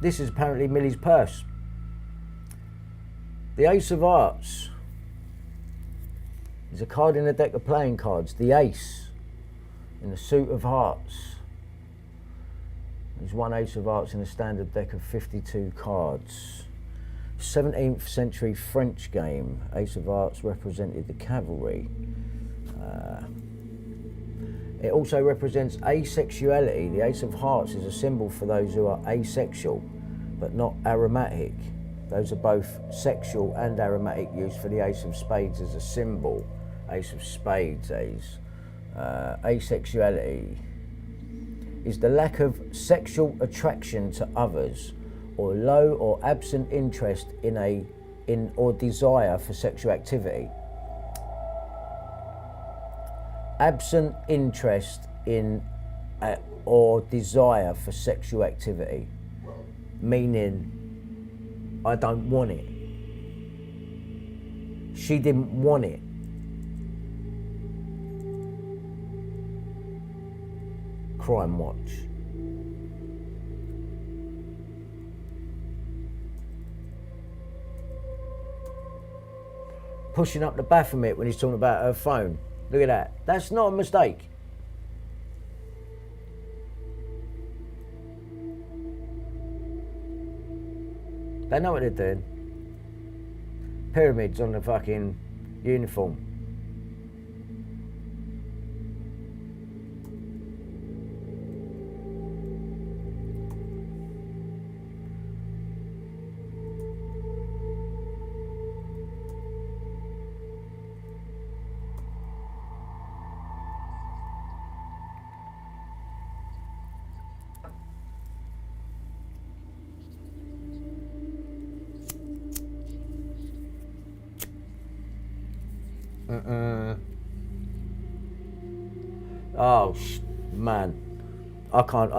This is apparently Millie's purse. The Ace of Hearts is a card in a deck of playing cards. The Ace in the suit of hearts. There's one Ace of Hearts in a standard deck of 52 cards. 17th century French game. Ace of Hearts represented the cavalry. It also represents asexuality. The Ace of Hearts is a symbol for those who are asexual, but not aromatic. Those are both sexual and aromatic use for the Ace of Spades as a symbol. Ace of Spades, Ace. Asexuality is the lack of sexual attraction to others, or low or absent interest in or desire for sexual activity. Absent interest in or desire for sexual activity, meaning I don't want it. She didn't want it. Crime Watch. Pushing up the Baphomet when he's talking about her phone. Look at that. That's not a mistake. They know what they're doing. Pyramids on the fucking uniform. Oh man, I can't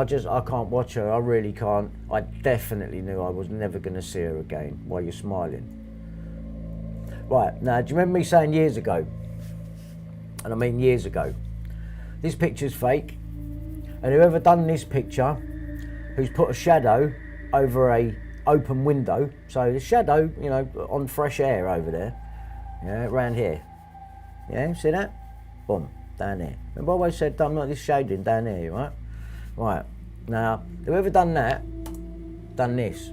watch her. I really can't. I definitely knew I was never going to see her again. Why are you smiling? Right, now do you remember me saying years ago, and I mean years ago, this picture's fake, and whoever done this picture, who's put a shadow over a open window, so the shadow, you know, on fresh air over there, yeah, around here. Yeah, see that? Boom, down there. Remember I always said, done like this shading down there, right? Right, now, whoever done that, done this.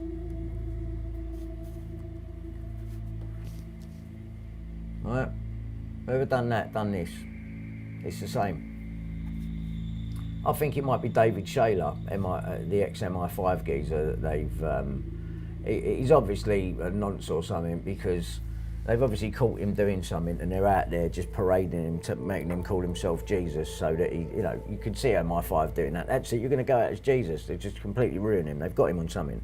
Right, whoever done that, done this. It's the same. I think it might be David Shaler, the ex-MI5 geezer that they've, he's obviously a nonce or something, because they've obviously caught him doing something and they're out there just parading him, making him call himself Jesus, so that he, you know, you could see MI5 doing that. That's it, you're going to go out as Jesus. They just completely ruin him. They've got him on something.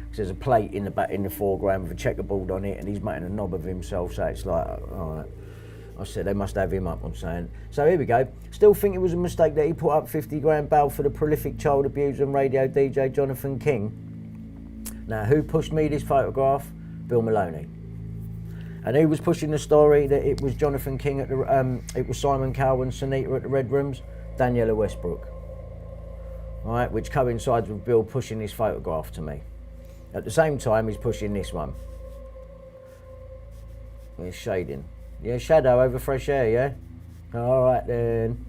Because there's a plate in the back, in the foreground with a checkerboard on it, and he's making a knob of himself, so it's like, all right. I said they must have him up, I'm saying. So here we go. Still think it was a mistake that he put up 50 grand bail for the prolific child abuser and radio DJ Jonathan King. Now, who pushed me this photograph? Bill Maloney. And who was pushing the story that it was Jonathan King at the, it was Simon Cowell and Sunita at the Red Rooms? Daniela Westbrook. All right, which coincides with Bill pushing this photograph to me. At the same time, he's pushing this one. He's shading. Yeah, shadow over fresh air, yeah? All right then.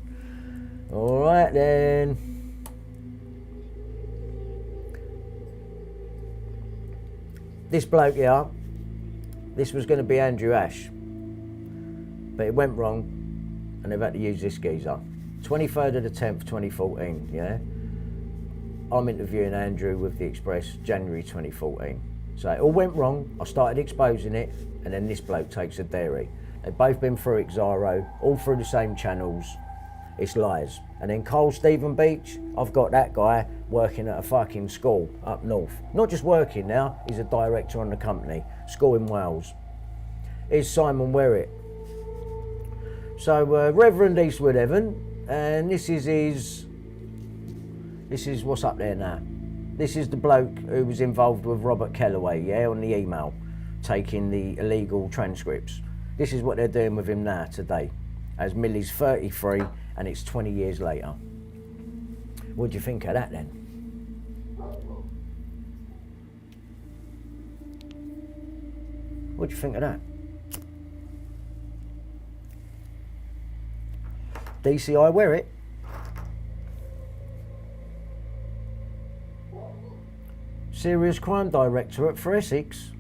All right then. This bloke here, this was going to be Andrew Ash, but it went wrong and they've had to use this geezer. 23rd of the 10th, 2014, yeah? I'm interviewing Andrew with The Express, January 2014. So it all went wrong, I started exposing it, and then this bloke takes a dairy. They've both been through Xaro, all through the same channels. It's lies. And then Cole Stephen Beach, I've got that guy working at a fucking school up north. Not just working now, he's a director on the company. School in Wales. Here's Simon Werrett. So Reverend Eastwood Evan, and this is what's up there now. This is the bloke who was involved with Robert Kelloway, yeah, on the email, taking the illegal transcripts. This is what they're doing with him now, today, as Millie's 33 and it's 20 years later. What do you think of that then? What do you think of that? DCI, wear it. Serious Crime Directorate for Essex.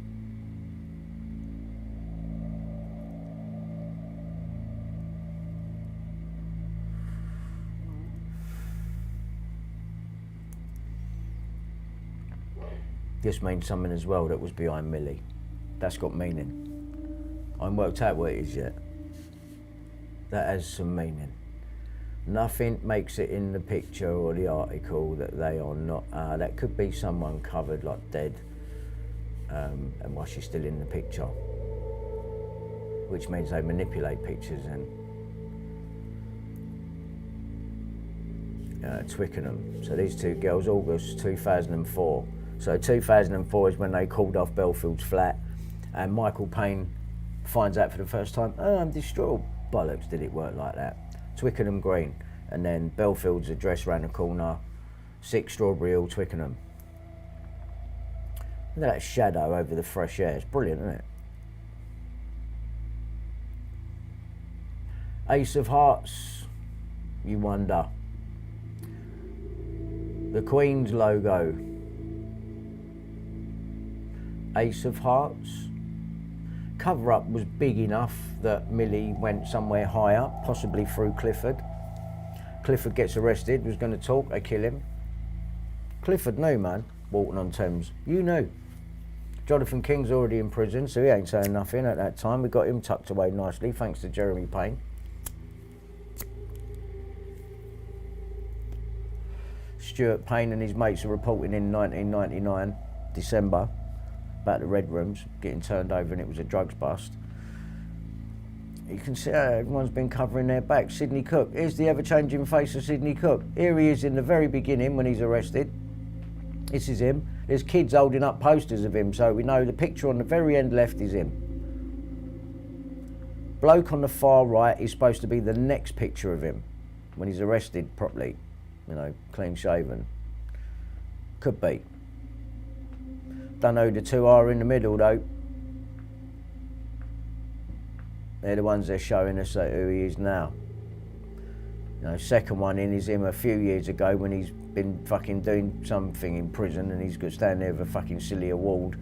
This means something as well that was behind Millie. That's got meaning. I haven't worked out what it is yet. That has some meaning. Nothing makes it in the picture or the article that they are not. That could be someone covered like dead, and while she's still in the picture, which means they manipulate pictures and Twickenham. So these two girls, August 2004. So 2004 is when they called off Belfield's flat, and Michael Payne finds out for the first time, oh, I'm distraught. Bollocks, did it work like that? Twickenham Green, and then Belfield's address round the corner, 6 Strawberry Hill, Twickenham. Look at that shadow over the fresh air, it's brilliant, isn't it? Ace of Hearts, you wonder. The Queen's logo. Ace of Hearts. Cover up was big enough that Millie went somewhere higher, possibly through Clifford. Clifford gets arrested, was going to talk, they kill him. Clifford knew, man, Walton-on-Thames. You knew. Jonathan King's already in prison, so he ain't saying nothing at that time. We got him tucked away nicely, thanks to Jeremy Payne. Stuart Payne and his mates are reporting in 1999, December, about the Red Rooms getting turned over, and it was a drugs bust. You can see how everyone's been covering their back. Sidney Cook, here's the ever-changing face of Sidney Cook. Here he is in the very beginning when he's arrested. This is him. There's kids holding up posters of him, so we know the picture on the very end left is him. Bloke on the far right is supposed to be the next picture of him when he's arrested properly, you know, clean shaven. Could be. Don't know who the two are in the middle though. They're the ones they're showing us who he is now. You know, second one in is him a few years ago when he's been fucking doing something in prison and he's got to stand there with a fucking silly award.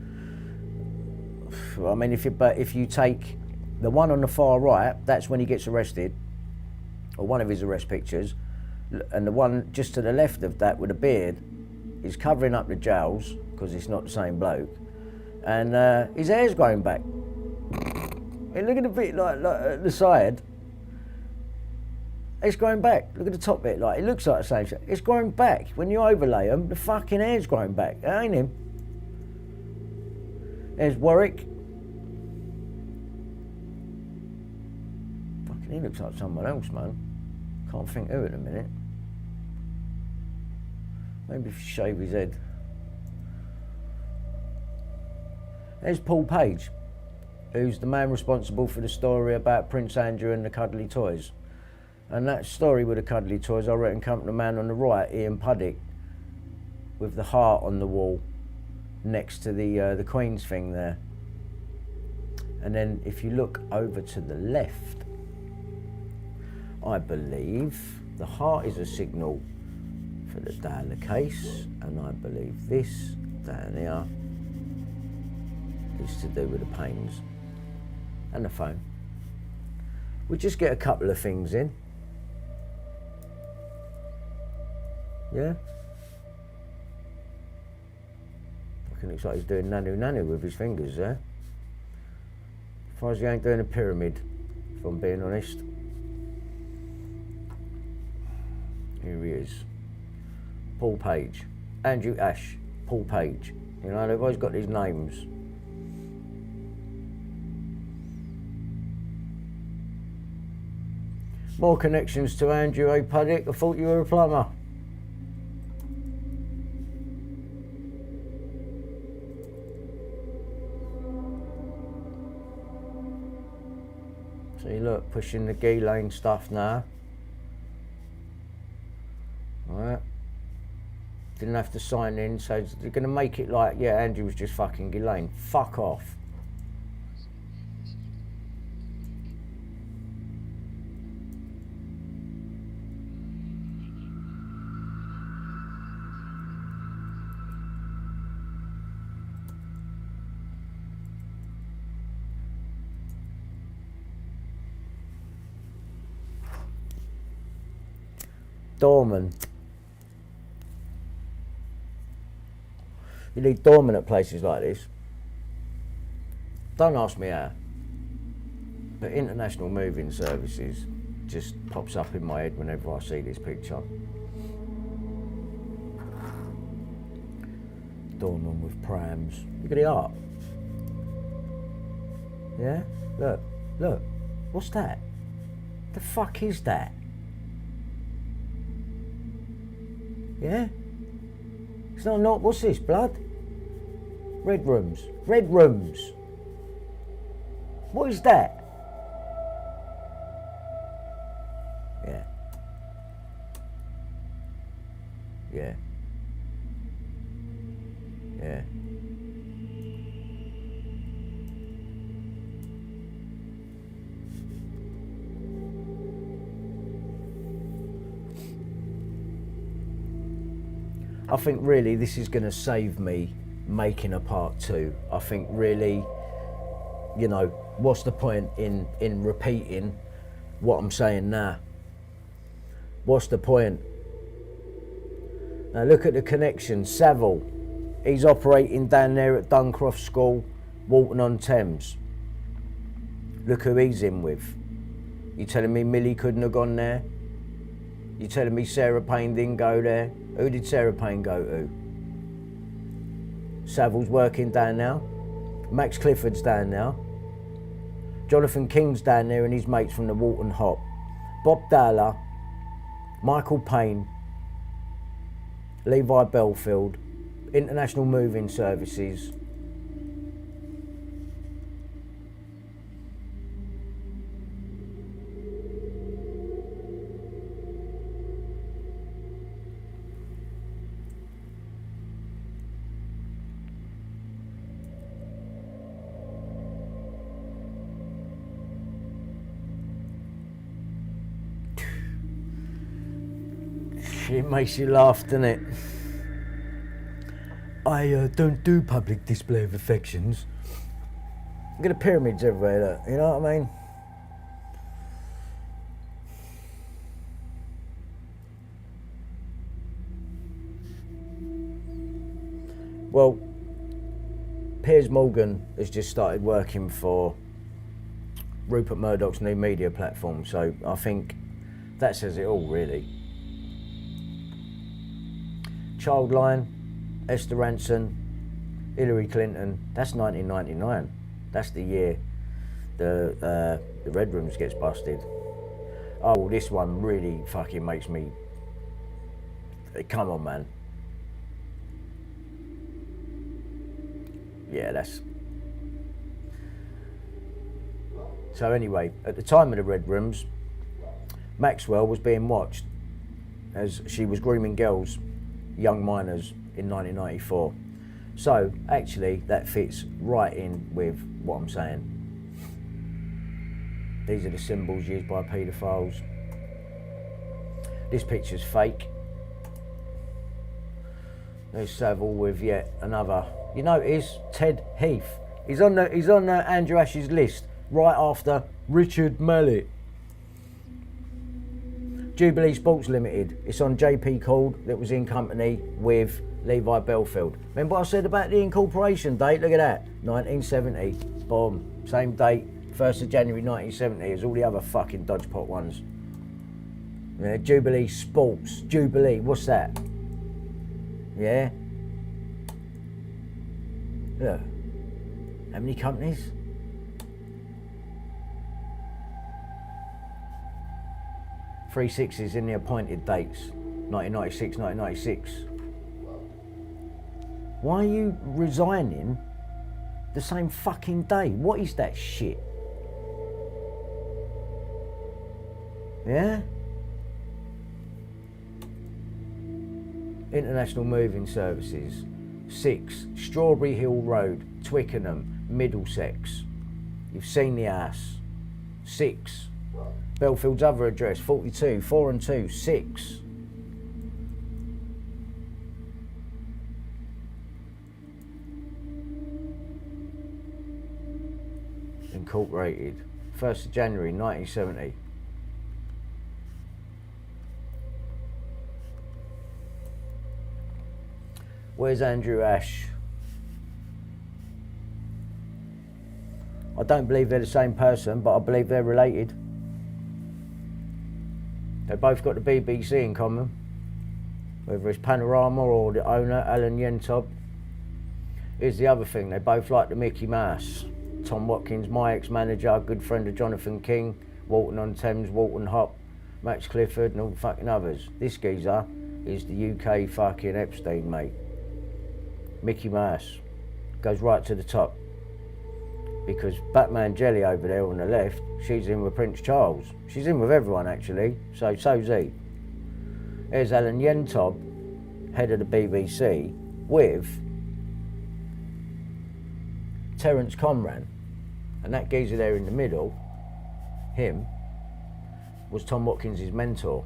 I mean, if you take the one on the far right, that's when he gets arrested, or one of his arrest pictures, and the one just to the left of that with a beard is covering up the jowls because it's not the same bloke, and his hair's growing back. And look at the bit like at the side. It's growing back. Look at the top bit, like it looks like the same shit. It's growing back. When you overlay them, the fucking hair's growing back. That ain't him. There's Warwick. Fucking, he looks like someone else, man. Can't think who at the minute. Maybe if you shave his head. There's Paul Page, who's the man responsible for the story about Prince Andrew and the cuddly toys. And that story with the cuddly toys, I reckon, come from the man on the right, Ian Puddick, with the heart on the wall next to the Queen's thing there. And then if you look over to the left, I believe the heart is a signal for the Dahlia case, and I believe this down here is to do with the Paynes and the phone. We just get a couple of things in. Yeah? Fucking looks like he's doing nanu with his fingers there. As far as he ain't doing a pyramid, if I'm being honest. Here he is. Paul Page. Andrew Ash. Paul Page. You know, they've always got these names. More connections to Andrew A. Puddick. I thought you were a plumber. See, look, pushing the Gee Lane stuff now. Alright. Didn't have to sign in, so they're going to make it like, yeah, Andrew was just fucking Gee Lane. Fuck off. doorman. You need doormen at places like this. Don't ask me how. But International Moving Services just pops up in my head whenever I see this picture. Doorman with prams. Look at the art. Yeah? Look. Look. What's that? The fuck is that? Yeah? It's not, what's this, blood? Red rooms. Red rooms. What is that? Yeah. Yeah. Yeah. I think really this is going to save me making a part 2. I think really, you know, what's the point in repeating what I'm saying now? What's the point? Now look at the connection. Savile, he's operating down there at Duncroft School, Walton-on-Thames. Look who he's in with. You telling me Millie couldn't have gone there? You telling me Sarah Payne didn't go there? Who did Sarah Payne go to? Savile's working down now. Max Clifford's down now. Jonathan King's down there and his mates from the Walton Hop. Bob Dahler, Michael Payne, Levi Belfield, International Moving Services. It makes you laugh, doesn't it? I don't do public display of affections. Look at the pyramids everywhere, look. You know what I mean? Well, Piers Morgan has just started working for Rupert Murdoch's new media platform, so I think that says it all, really. Childline, Esther Ranson, Hillary Clinton. That's 1999. That's the year the Red Rooms gets busted. Oh, this one really fucking makes me. Come on, man. Yeah, that's. So anyway, at the time of the Red Rooms, Maxwell was being watched as she was grooming girls, young minors, in 1994. So actually that fits right in with what I'm saying. These are the symbols used by paedophiles. This picture's fake. There's Savile with yet another. You notice Ted Heath. He's on Andrew Ash's list right after Richard Mallet. Jubilee Sports Limited. It's on JP Cord that was in company with Levi Belfield. Remember what I said about the incorporation date? Look at that. 1970. Boom. Same date. 1st of January 1970 as all the other fucking dodgepot ones. Yeah, Jubilee Sports. Jubilee. What's that? Yeah. Look. How many companies? Three sixes in the appointed dates. 1996, 1996. Why are you resigning the same fucking day? What is that shit? Yeah? International Moving Services. 6 Strawberry Hill Road, Twickenham, Middlesex. You've seen the ass. 6 Belfield's other address, 42, 4 and 2, 6. Incorporated, 1st of January 1970. Where's Andrew Ash? I don't believe they're the same person, but I believe they're related. They both got the BBC in common, whether it's Panorama or the owner, Alan Yentob. Here's the other thing, they both like the Mickey Mouse. Tom Watkins, my ex-manager, good friend of Jonathan King, Walton-on-Thames, Walton Hop, Max Clifford and all the fucking others. This geezer is the UK fucking Epstein, mate. Mickey Mouse. Goes right to the top. Because Batman Jelly over there on the left, she's in with Prince Charles. She's in with everyone actually, so's he. There's Alan Yentob, head of the BBC, with Terence Conran. And that geezer there in the middle, him, was Tom Watkins' mentor.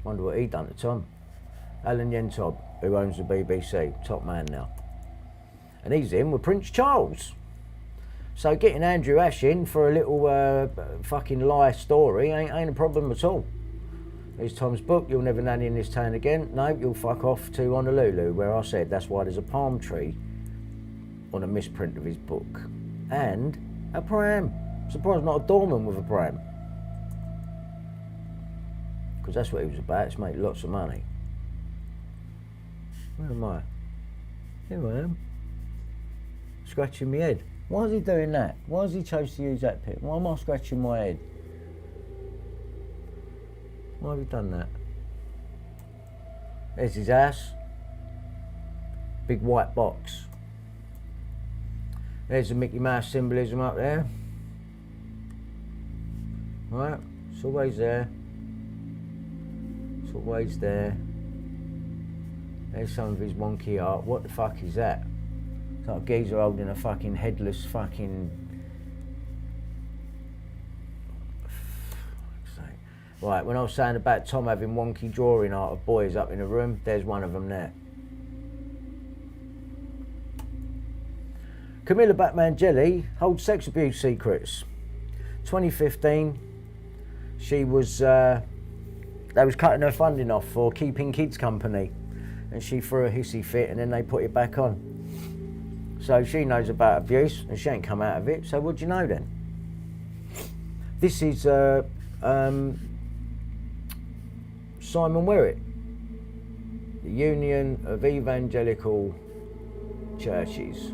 Wonder what he done to Tom. Alan Yentob, who owns the BBC, top man now. And he's in with Prince Charles. So getting Andrew Ash in for a little fucking lie story ain't a problem at all. There's Tom's book, You'll Never Nanny in This Town Again. No, you'll fuck off to Honolulu, where I said that's why there's a palm tree on a misprint of his book. And a pram. Surprised not a doorman with a pram. Because that's what he was about, it's make lots of money. Where am I? Here I am. Scratching my head. Why is he doing that? Why has he chose to use that pit? Why am I scratching my head? Why have you done that? There's his house. Big white box. There's the Mickey Mouse symbolism up there. Right, it's always there. It's always there. There's some of his wonky art. What the fuck is that? It's like a geezer holding a fucking headless fucking... Right, when I was saying about Tom having wonky drawing art of boys up in a room, there's one of them there. Camilla Batman Jelly holds sex abuse secrets. 2015, she was... they was cutting her funding off for Keeping Kids Company, and she threw a hissy fit and then they put it back on. So she knows about abuse and she ain't come out of it, so what do you know then? This is Simon Werrett, the Union of Evangelical Churches.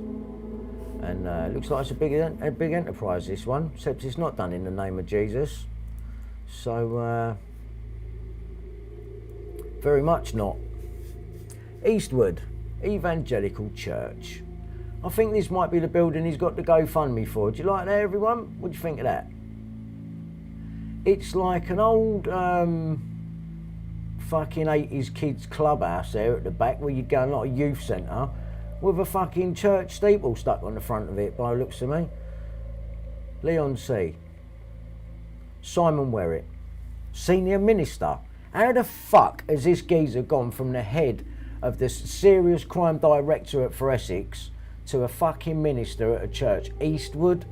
And looks like it's a big enterprise, this one, except it's not done in the name of Jesus. So, very much not. Eastwood, Evangelical Church. I think this might be the building he's got the GoFundMe for. Do you like that, everyone? What do you think of that? It's like an old fucking 80s kids clubhouse there at the back where you'd go in like a youth centre with a fucking church steeple stuck on the front of it by the looks of me. Leon C. Simon Werrett, Senior Minister. How the fuck has this geezer gone from the head of the Serious Crime Directorate for Essex to a fucking minister at a church? Eastwood?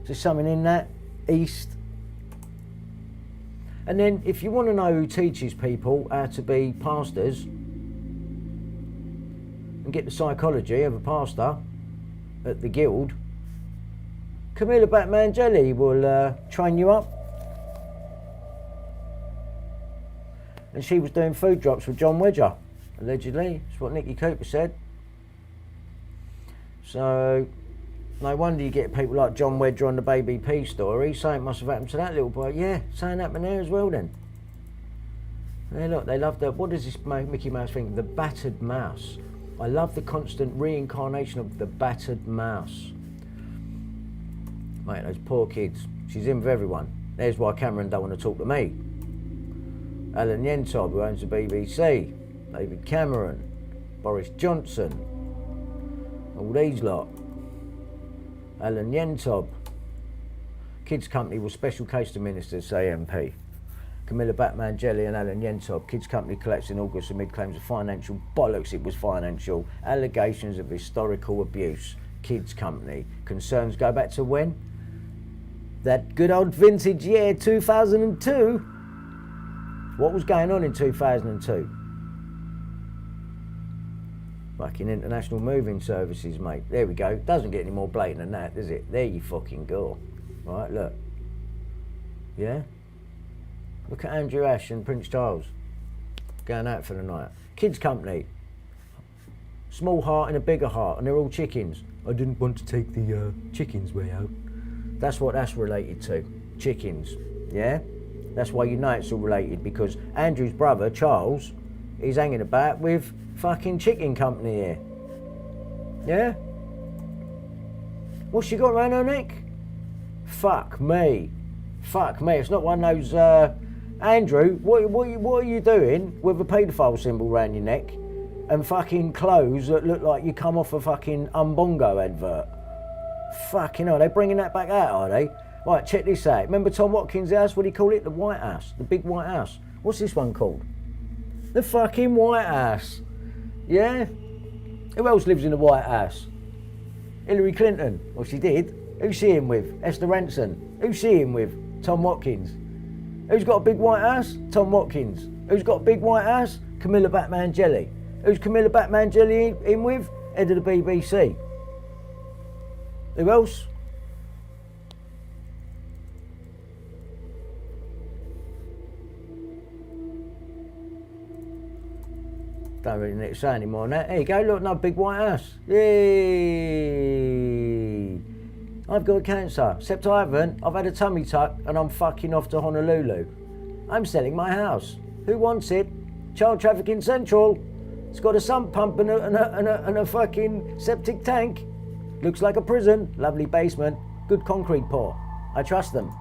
Is there something in that? East? And then if you want to know who teaches people how to be pastors and get the psychology of a pastor at the guild, Camilla Batman Jelly will train you up. And she was doing food drops with John Wedger, allegedly. That's what Nicky Cooper said. So, no wonder you get people like John Wedger on the Baby P story. Something must have happened to that little boy. Yeah, something happened there as well then. Hey look, they love the, what does this Mickey Mouse thing? The battered mouse. I love the constant reincarnation of the battered mouse. Mate, those poor kids. She's in with everyone. There's why Cameron don't want to talk to me. Alan Yentob, who owns the BBC. David Cameron. Boris Johnson. All these lot. Alan Yentob. Kids Company was Special Case to Ministers, say MP. Camilla Batman Jelly and Alan Yentob. Kids Company collects in August amid claims of financial bollocks. It was financial. Allegations of historical abuse. Kids Company. Concerns go back to when? That good old vintage year 2002. What was going on in 2002? Fucking international moving services, mate. There we go. Doesn't get any more blatant than that, does it? There you fucking go. Right, look. Yeah? Look at Andrew Ash and Prince Charles. Going out for the night. Kids company. Small heart and a bigger heart, and they're all chickens. I didn't want to take the chickens way out. That's what that's related to. Chickens. Yeah? That's why you know it's all related, because Andrew's brother, Charles, is hanging about with fucking chicken company here. Yeah? What's she got around her neck? Fuck me. Fuck me. It's not one of those, Andrew, what are you doing with a paedophile symbol around your neck and fucking clothes that look like you come off a fucking Umbongo advert? Fucking hell, they're bringing that back out, are they? Right, check this out. Remember Tom Watkins' house? What do you call it? The White House. The big White House. What's this one called? The fucking White House. Yeah? Who else lives in the White House? Hillary Clinton. Well, she did. Who's she in with? Esther Ranson. Who's she in with? Tom Watkins. Who's got a big White House? Tom Watkins. Who's got a big White House? Camilla Batman Jelly. Who's Camilla Batman Jelly in with? Head of the BBC. Who else? Don't really need to say any more than that. There you go, look, another big White House. Yay! I've got cancer, except I haven't. I've had a tummy tuck and I'm fucking off to Honolulu. I'm selling my house. Who wants it? Child Trafficking Central. It's got a sump pump and a fucking septic tank. Looks like a prison. Lovely basement. Good concrete pour. I trust them.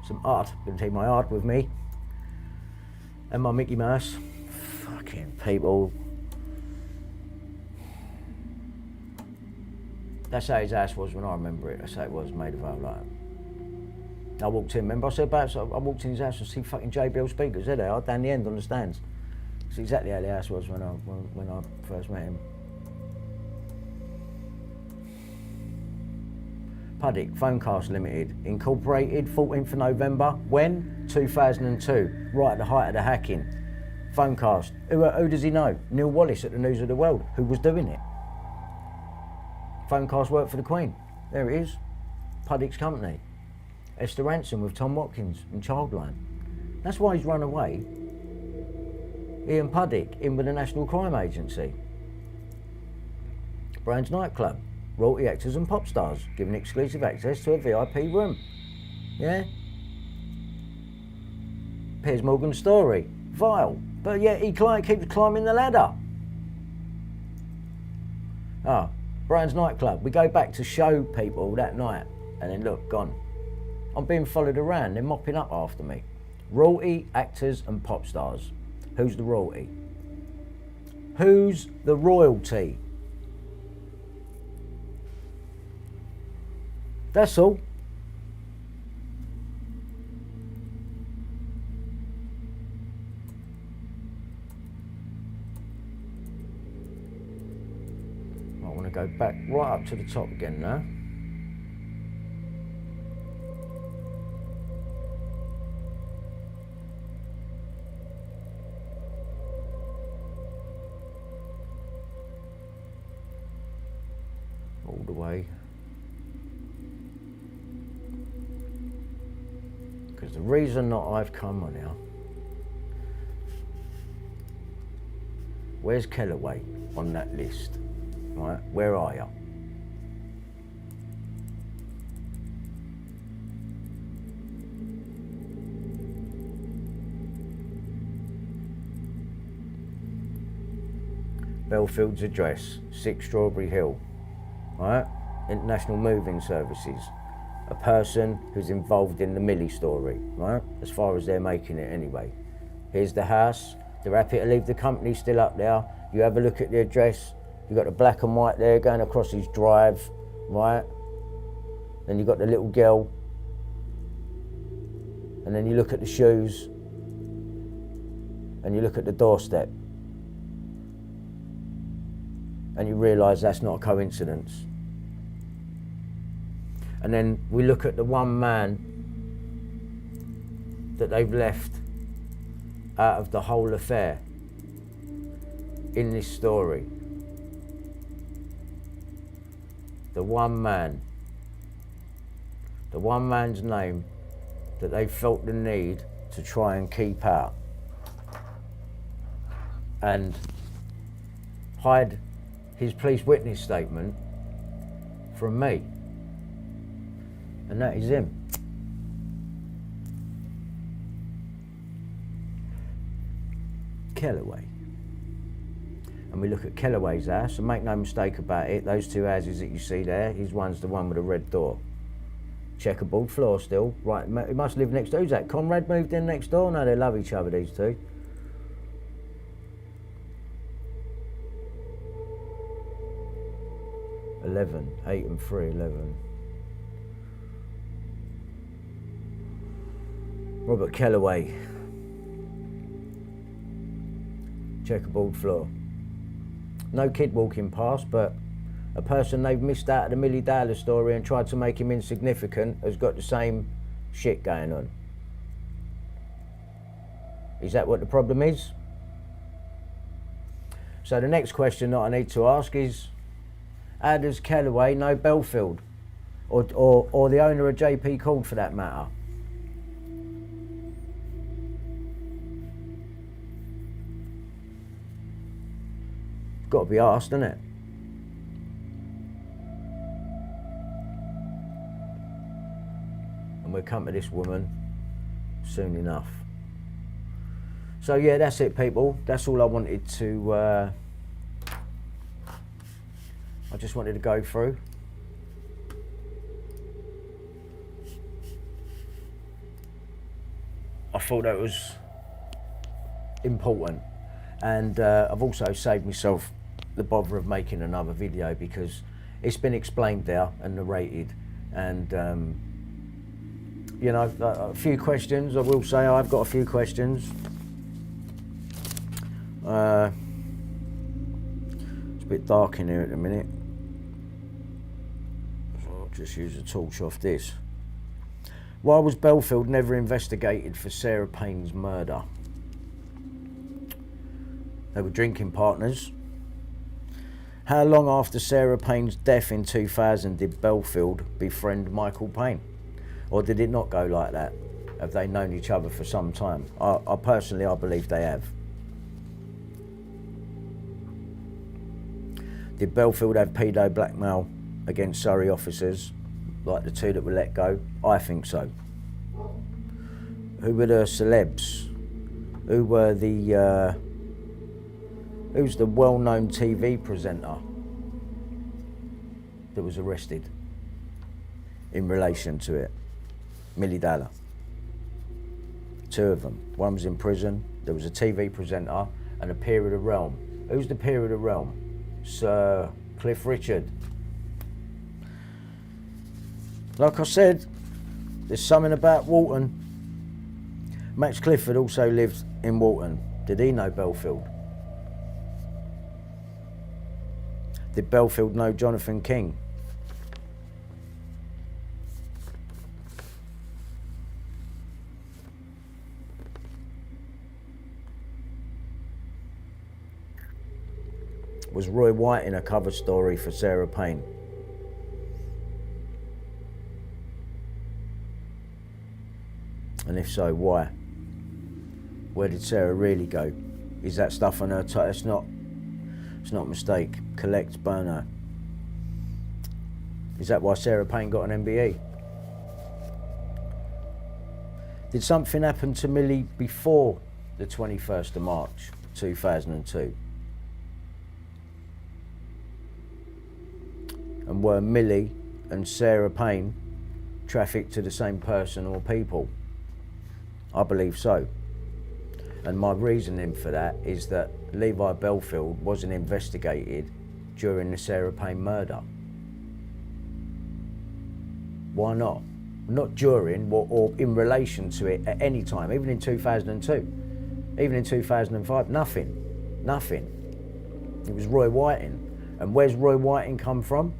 Some art. Gonna take my art with me. And my Mickey Mouse. Fucking people. That's how his house was when I remember it. That's how it was, made of old like. I walked in, remember I said about I walked in his house and see fucking JBL speakers, there they are, down the end on the stands. It's exactly how the house was when I first met him. Puddick, Phonecast Limited, incorporated 14th of November, when? 2002, right at the height of the hacking. Phonecast, who does he know? Neil Wallace at the News of the World, who was doing it. Phonecast worked for the Queen. There it is. Puddick's company. Esther Ranson with Tom Watkins and Childline. That's why he's run away. Ian Puddick in with the National Crime Agency. Brand's nightclub. Royalty actors and pop stars given exclusive access to a VIP room. Yeah? Piers Morgan's story. Vile. But yet he keeps climbing the ladder. Ah. Brian's nightclub. We go back to show people that night, and then look, gone. I'm being followed around. They're mopping up after me. Royalty, actors, and pop stars. Who's the royalty? Who's the royalty? That's all. Go back right up to the top again now. All the way. Because the reason that I've come on now. Where's Kelloway on that list? Right, where are you? Belfield's address, 6 Strawberry Hill. Right, International Moving Services. A person who's involved in the Millie story, right? As far as they're making it anyway. Here's the house. They're happy to leave the company still up there. You have a look at the address. You've got the black and white there going across his drive, right? Then you've got the little girl. And then you look at the shoes. And you look at the doorstep. And you realise that's not a coincidence. And then we look at the one man that they've left out of the whole affair. in this story. The one man's name that they felt the need to try and keep out and hide his police witness statement from me. And that is him. Kelloway. And we look at Kelloway's house, and make no mistake about it, those two houses that you see there, his one's the one with a red door. Checkerboard floor still, right, he must live next door. Who's that, Conrad moved in next door? No, they love each other, these two. Eight and 3, 11. Robert Kelloway. Checkerboard floor. No kid walking past, but a person they've missed out of the Millie Dowler story and tried to make him insignificant has got the same shit going on. Is that what the problem is? So the next question that I need to ask is, how does Kelloway know Belfield? Or the owner of JP Called, for that matter? It's got to be asked, isn't it? And we'll come to this woman soon enough. So yeah, that's it, people. That's all I wanted to I just wanted to go through. I thought that was important, and I've also saved myself the bother of making another video because it's been explained there and narrated, and you know, a few questions. I will say I've got a few questions. It's a bit dark in here at the minute, so I'll just use a torch off this. Why was Belfield never investigated for Sarah Payne's murder? They were drinking partners. How long after Sarah Payne's death in 2000 did Belfield befriend Michael Payne? Or did it not go like that? Have they known each other for some time? I personally believe they have. Did Belfield have pedo blackmail against Surrey officers, like the two that were let go? I think so. Who were the celebs? Who were the who's the well-known TV presenter that was arrested in relation to it? Millie Dowler. Two of them. One was in prison. There was a TV presenter and a peer of the realm. Who's the peer of the realm? Sir Cliff Richard. Like I said, there's something about Walton. Max Clifford also lived in Walton. Did he know Belfield? Did Belfield know Jonathan King? Was Roy White in a cover story for Sarah Payne? And if so, why? Where did Sarah really go? Is that stuff on her it's not a mistake. Collect, burn her. Is that why Sarah Payne got an MBE? Did something happen to Millie before the 21st of March 2002? And were Millie and Sarah Payne trafficked to the same person or people? I believe so. And my reasoning for that is that Levi Belfield wasn't investigated during the Sarah Payne murder. Why not? Not during or in relation to it at any time, even in 2002, even in 2005, nothing. It was Roy Whiting. And where's Roy Whiting come from?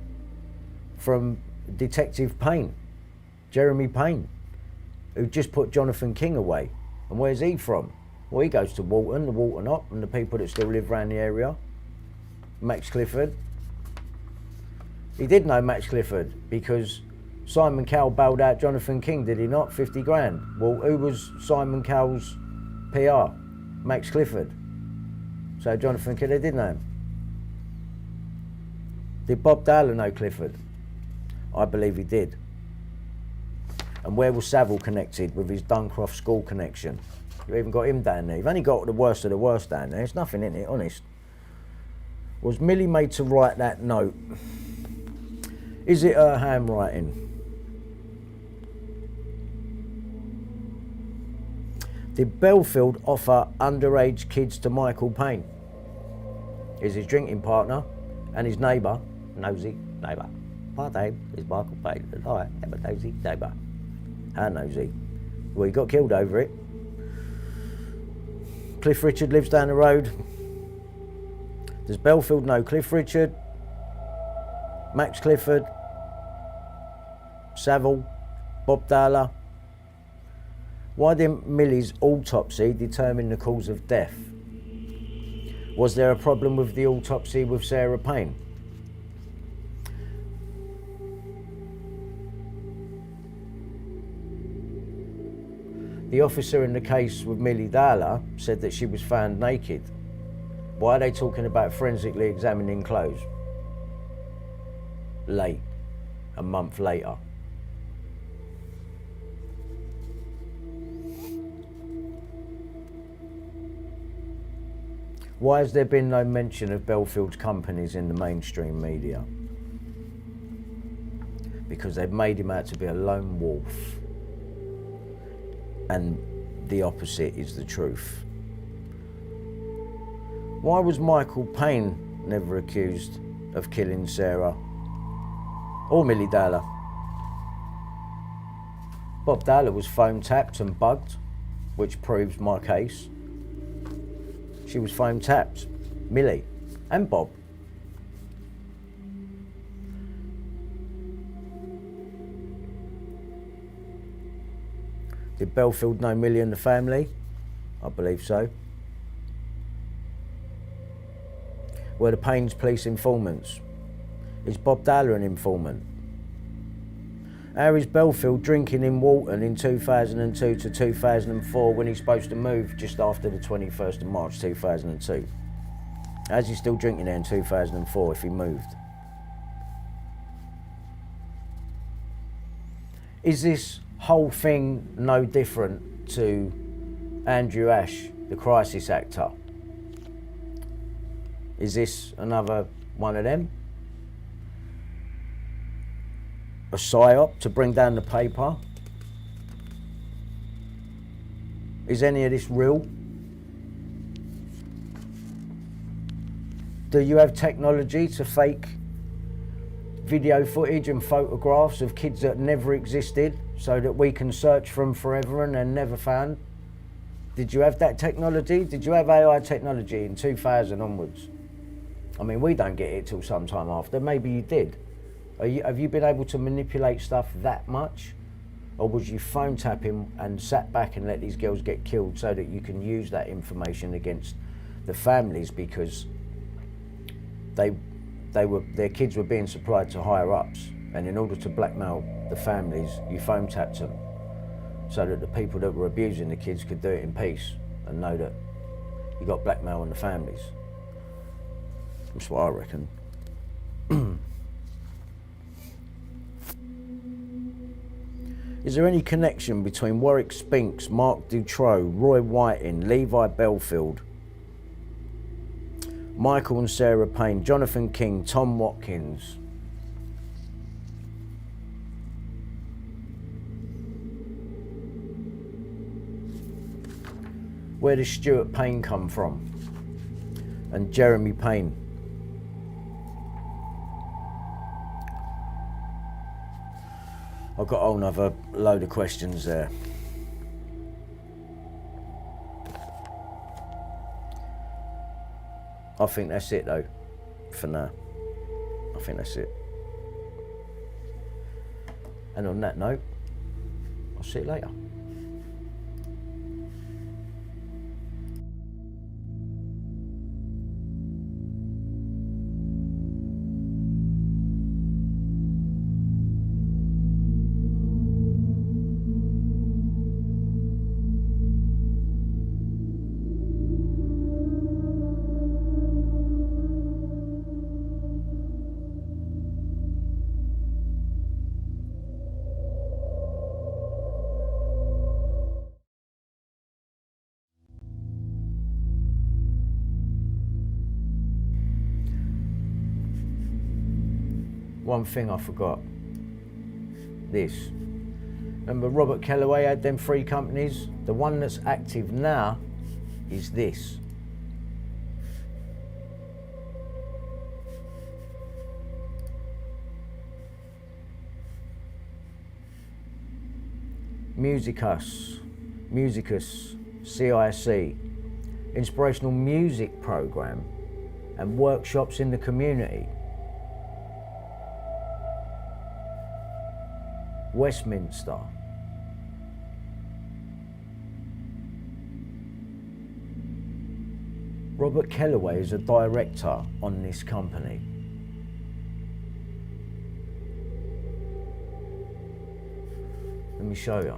From Detective Payne, Jeremy Payne, who just put Jonathan King away. And where's he from? Well, he goes to Walton, the Walton-on-Thames, and the people that still live around the area. Max Clifford. He did know Max Clifford because Simon Cowell bailed out Jonathan King, did he not? 50 grand. Well, who was Simon Cowell's PR? Max Clifford. So Jonathan King, they did know him. Did Bob Dowler know Clifford? I believe he did. And where was Savile connected with his Duncroft School connection? You even got him down there. You've only got the worst of the worst down there. There's nothing in it, honest. Was Millie made to write that note? Is it her handwriting? Did Belfield offer underage kids to Michael Payne? Is his drinking partner and his neighbour, nosy neighbour. My name is Michael Payne and I am a nosy neighbour. How nosy? Well, he got killed over it. Cliff Richard lives down the road. Does Belfield know Cliff Richard? Max Clifford? Savile? Bob Dowler? Why didn't Millie's autopsy determine the cause of death? Was there a problem with the autopsy with Sarah Payne? The officer in the case with Millie Dowler said that she was found naked. Why are they talking about forensically examining clothes? Late, a month later. Why has there been no mention of Belfield's companies in the mainstream media? Because they've made him out to be a lone wolf. And the opposite is the truth. Why was Michael Payne never accused of killing Sarah or Millie Dowler? Bob Dowler was phone tapped and bugged, which proves my case. She was phone tapped, Millie and Bob. Did Belfield know Millie and the family? I believe so. Were the Paynes police informants? Is Bob Dowler an informant? How is Belfield drinking in Walton in 2002 to 2004 when he's supposed to move just after the 21st of March 2002? How's he still drinking there in 2004 if he moved? Is this whole thing no different to Andrew Ash, the crisis actor? Is this another one of them? A psyop to bring down the paper? Is any of this real? Do you have technology to fake video footage and photographs of kids that never existed so that we can search for them forever and they're never found? Did you have that technology? Did you have AI technology in 2000 onwards? I mean, we don't get it till sometime after. Maybe you did. Have you been able to manipulate stuff that much? Or was you phone tapping and sat back and let these girls get killed so that you can use that information against the families because their kids were being supplied to higher ups, and in order to blackmail the families, you phone tapped them so that the people that were abusing the kids could do it in peace and know that you got blackmail on the families. That's what I reckon. Is there any connection between Warwick Spinks, Mark Dutroux, Roy Whiting, Levi Belfield, Michael and Sarah Payne, Jonathan King, Tom Watkins? Where does Stuart Payne come from? And Jeremy Payne? I've got a whole nother load of questions there. I think that's it though, for now. I think that's it. And on that note, I'll see you later. one thing I forgot. This. Remember Robert Kelloway had them 3 companies? The one that's active now is this. Musicus, CIC, inspirational music program and workshops in the community. Westminster. Robert Kelloway is a director on this company. Let me show you.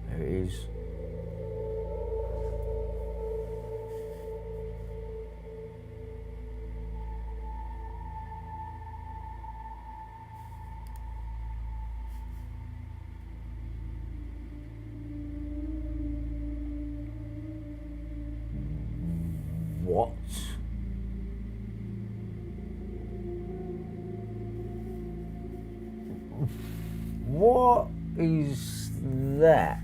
There it is. What? What is that?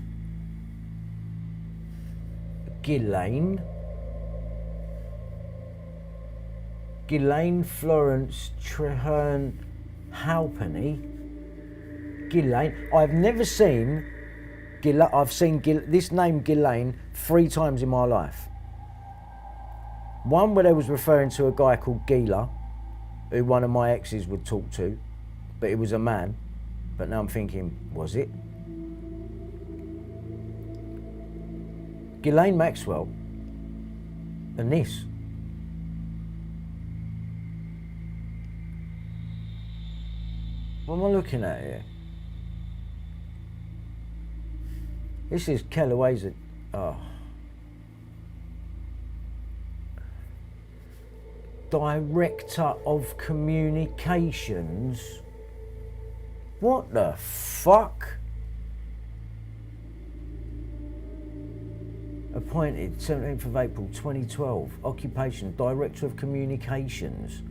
Ghislaine Florence Treherne Halpenny. Ghislaine. I've never seen I've seen this name Ghislaine 3 times in my life. One where they was referring to a guy called Gila, who one of my exes would talk to, but it was a man. But now I'm thinking, was it? Ghislaine Maxwell and this. What am I looking at here? This is Kelloway's. Director of Communications. What the fuck? Appointed 17th of April 2012. Occupation Director of Communications.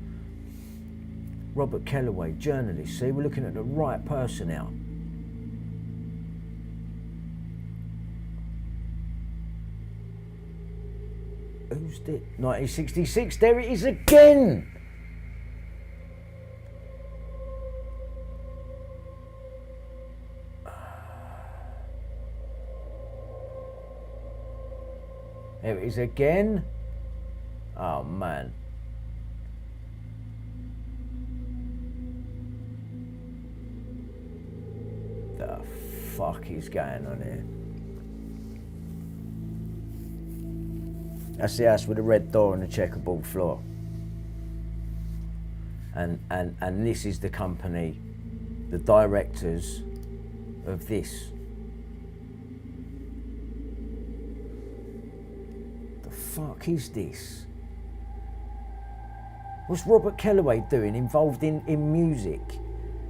Robert Kelloway, journalist. See, we're looking at the right person now. Who's this? 1966. There it is again. There it is again. Oh man. The fuck is going on here? That's the house with a red door and a checkerboard floor. And this is the company, the directors of this. The fuck is this? What's Robert Kelloway doing involved in music?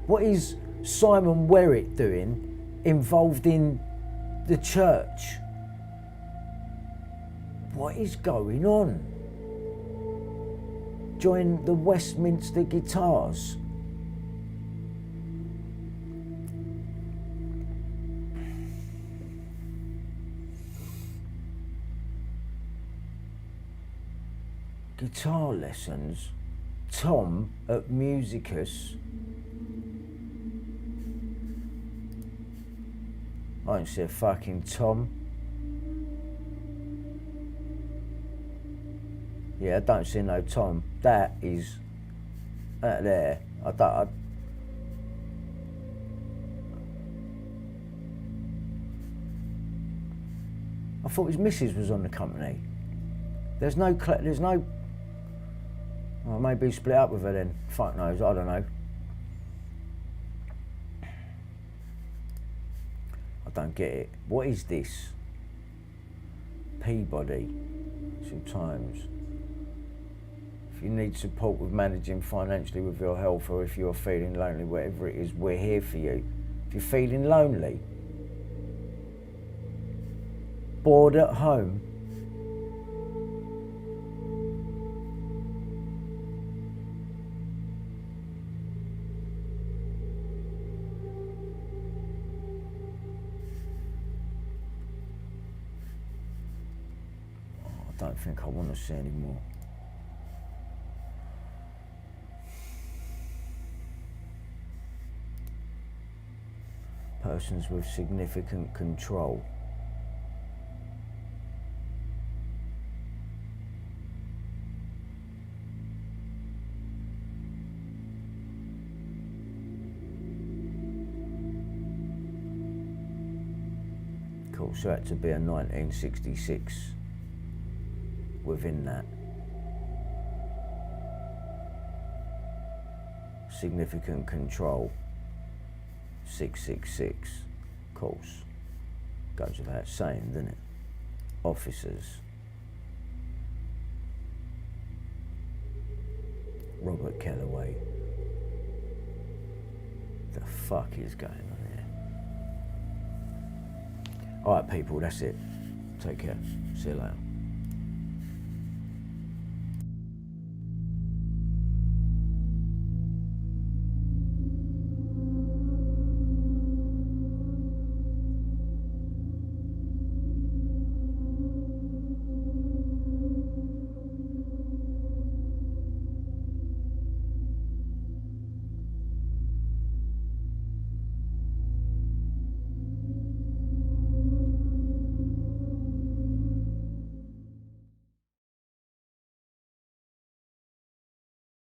What is Simon Werrett doing involved in the church? What is going on? Join the Westminster Guitars. Guitar lessons. Tom at Musicus. I don't see a fucking Tom. Yeah, I don't see no Tom. That is there. I thought his missus was on the company. There's no Well, maybe he split up with her then. Fuck knows, I don't know. I don't get it. What is this? Peabody, 2 times. If you need support with managing financially with your health, or if you're feeling lonely, whatever it is, we're here for you. If you're feeling lonely, bored at home, I don't think I want to see any more. Persons with significant control. Cool, so it had to be a 1966 within that. Significant control. 666, of course, goes without saying, doesn't it? Officers. Robert Kelloway. The fuck is going on here? Alright people, that's it. Take care. See you later.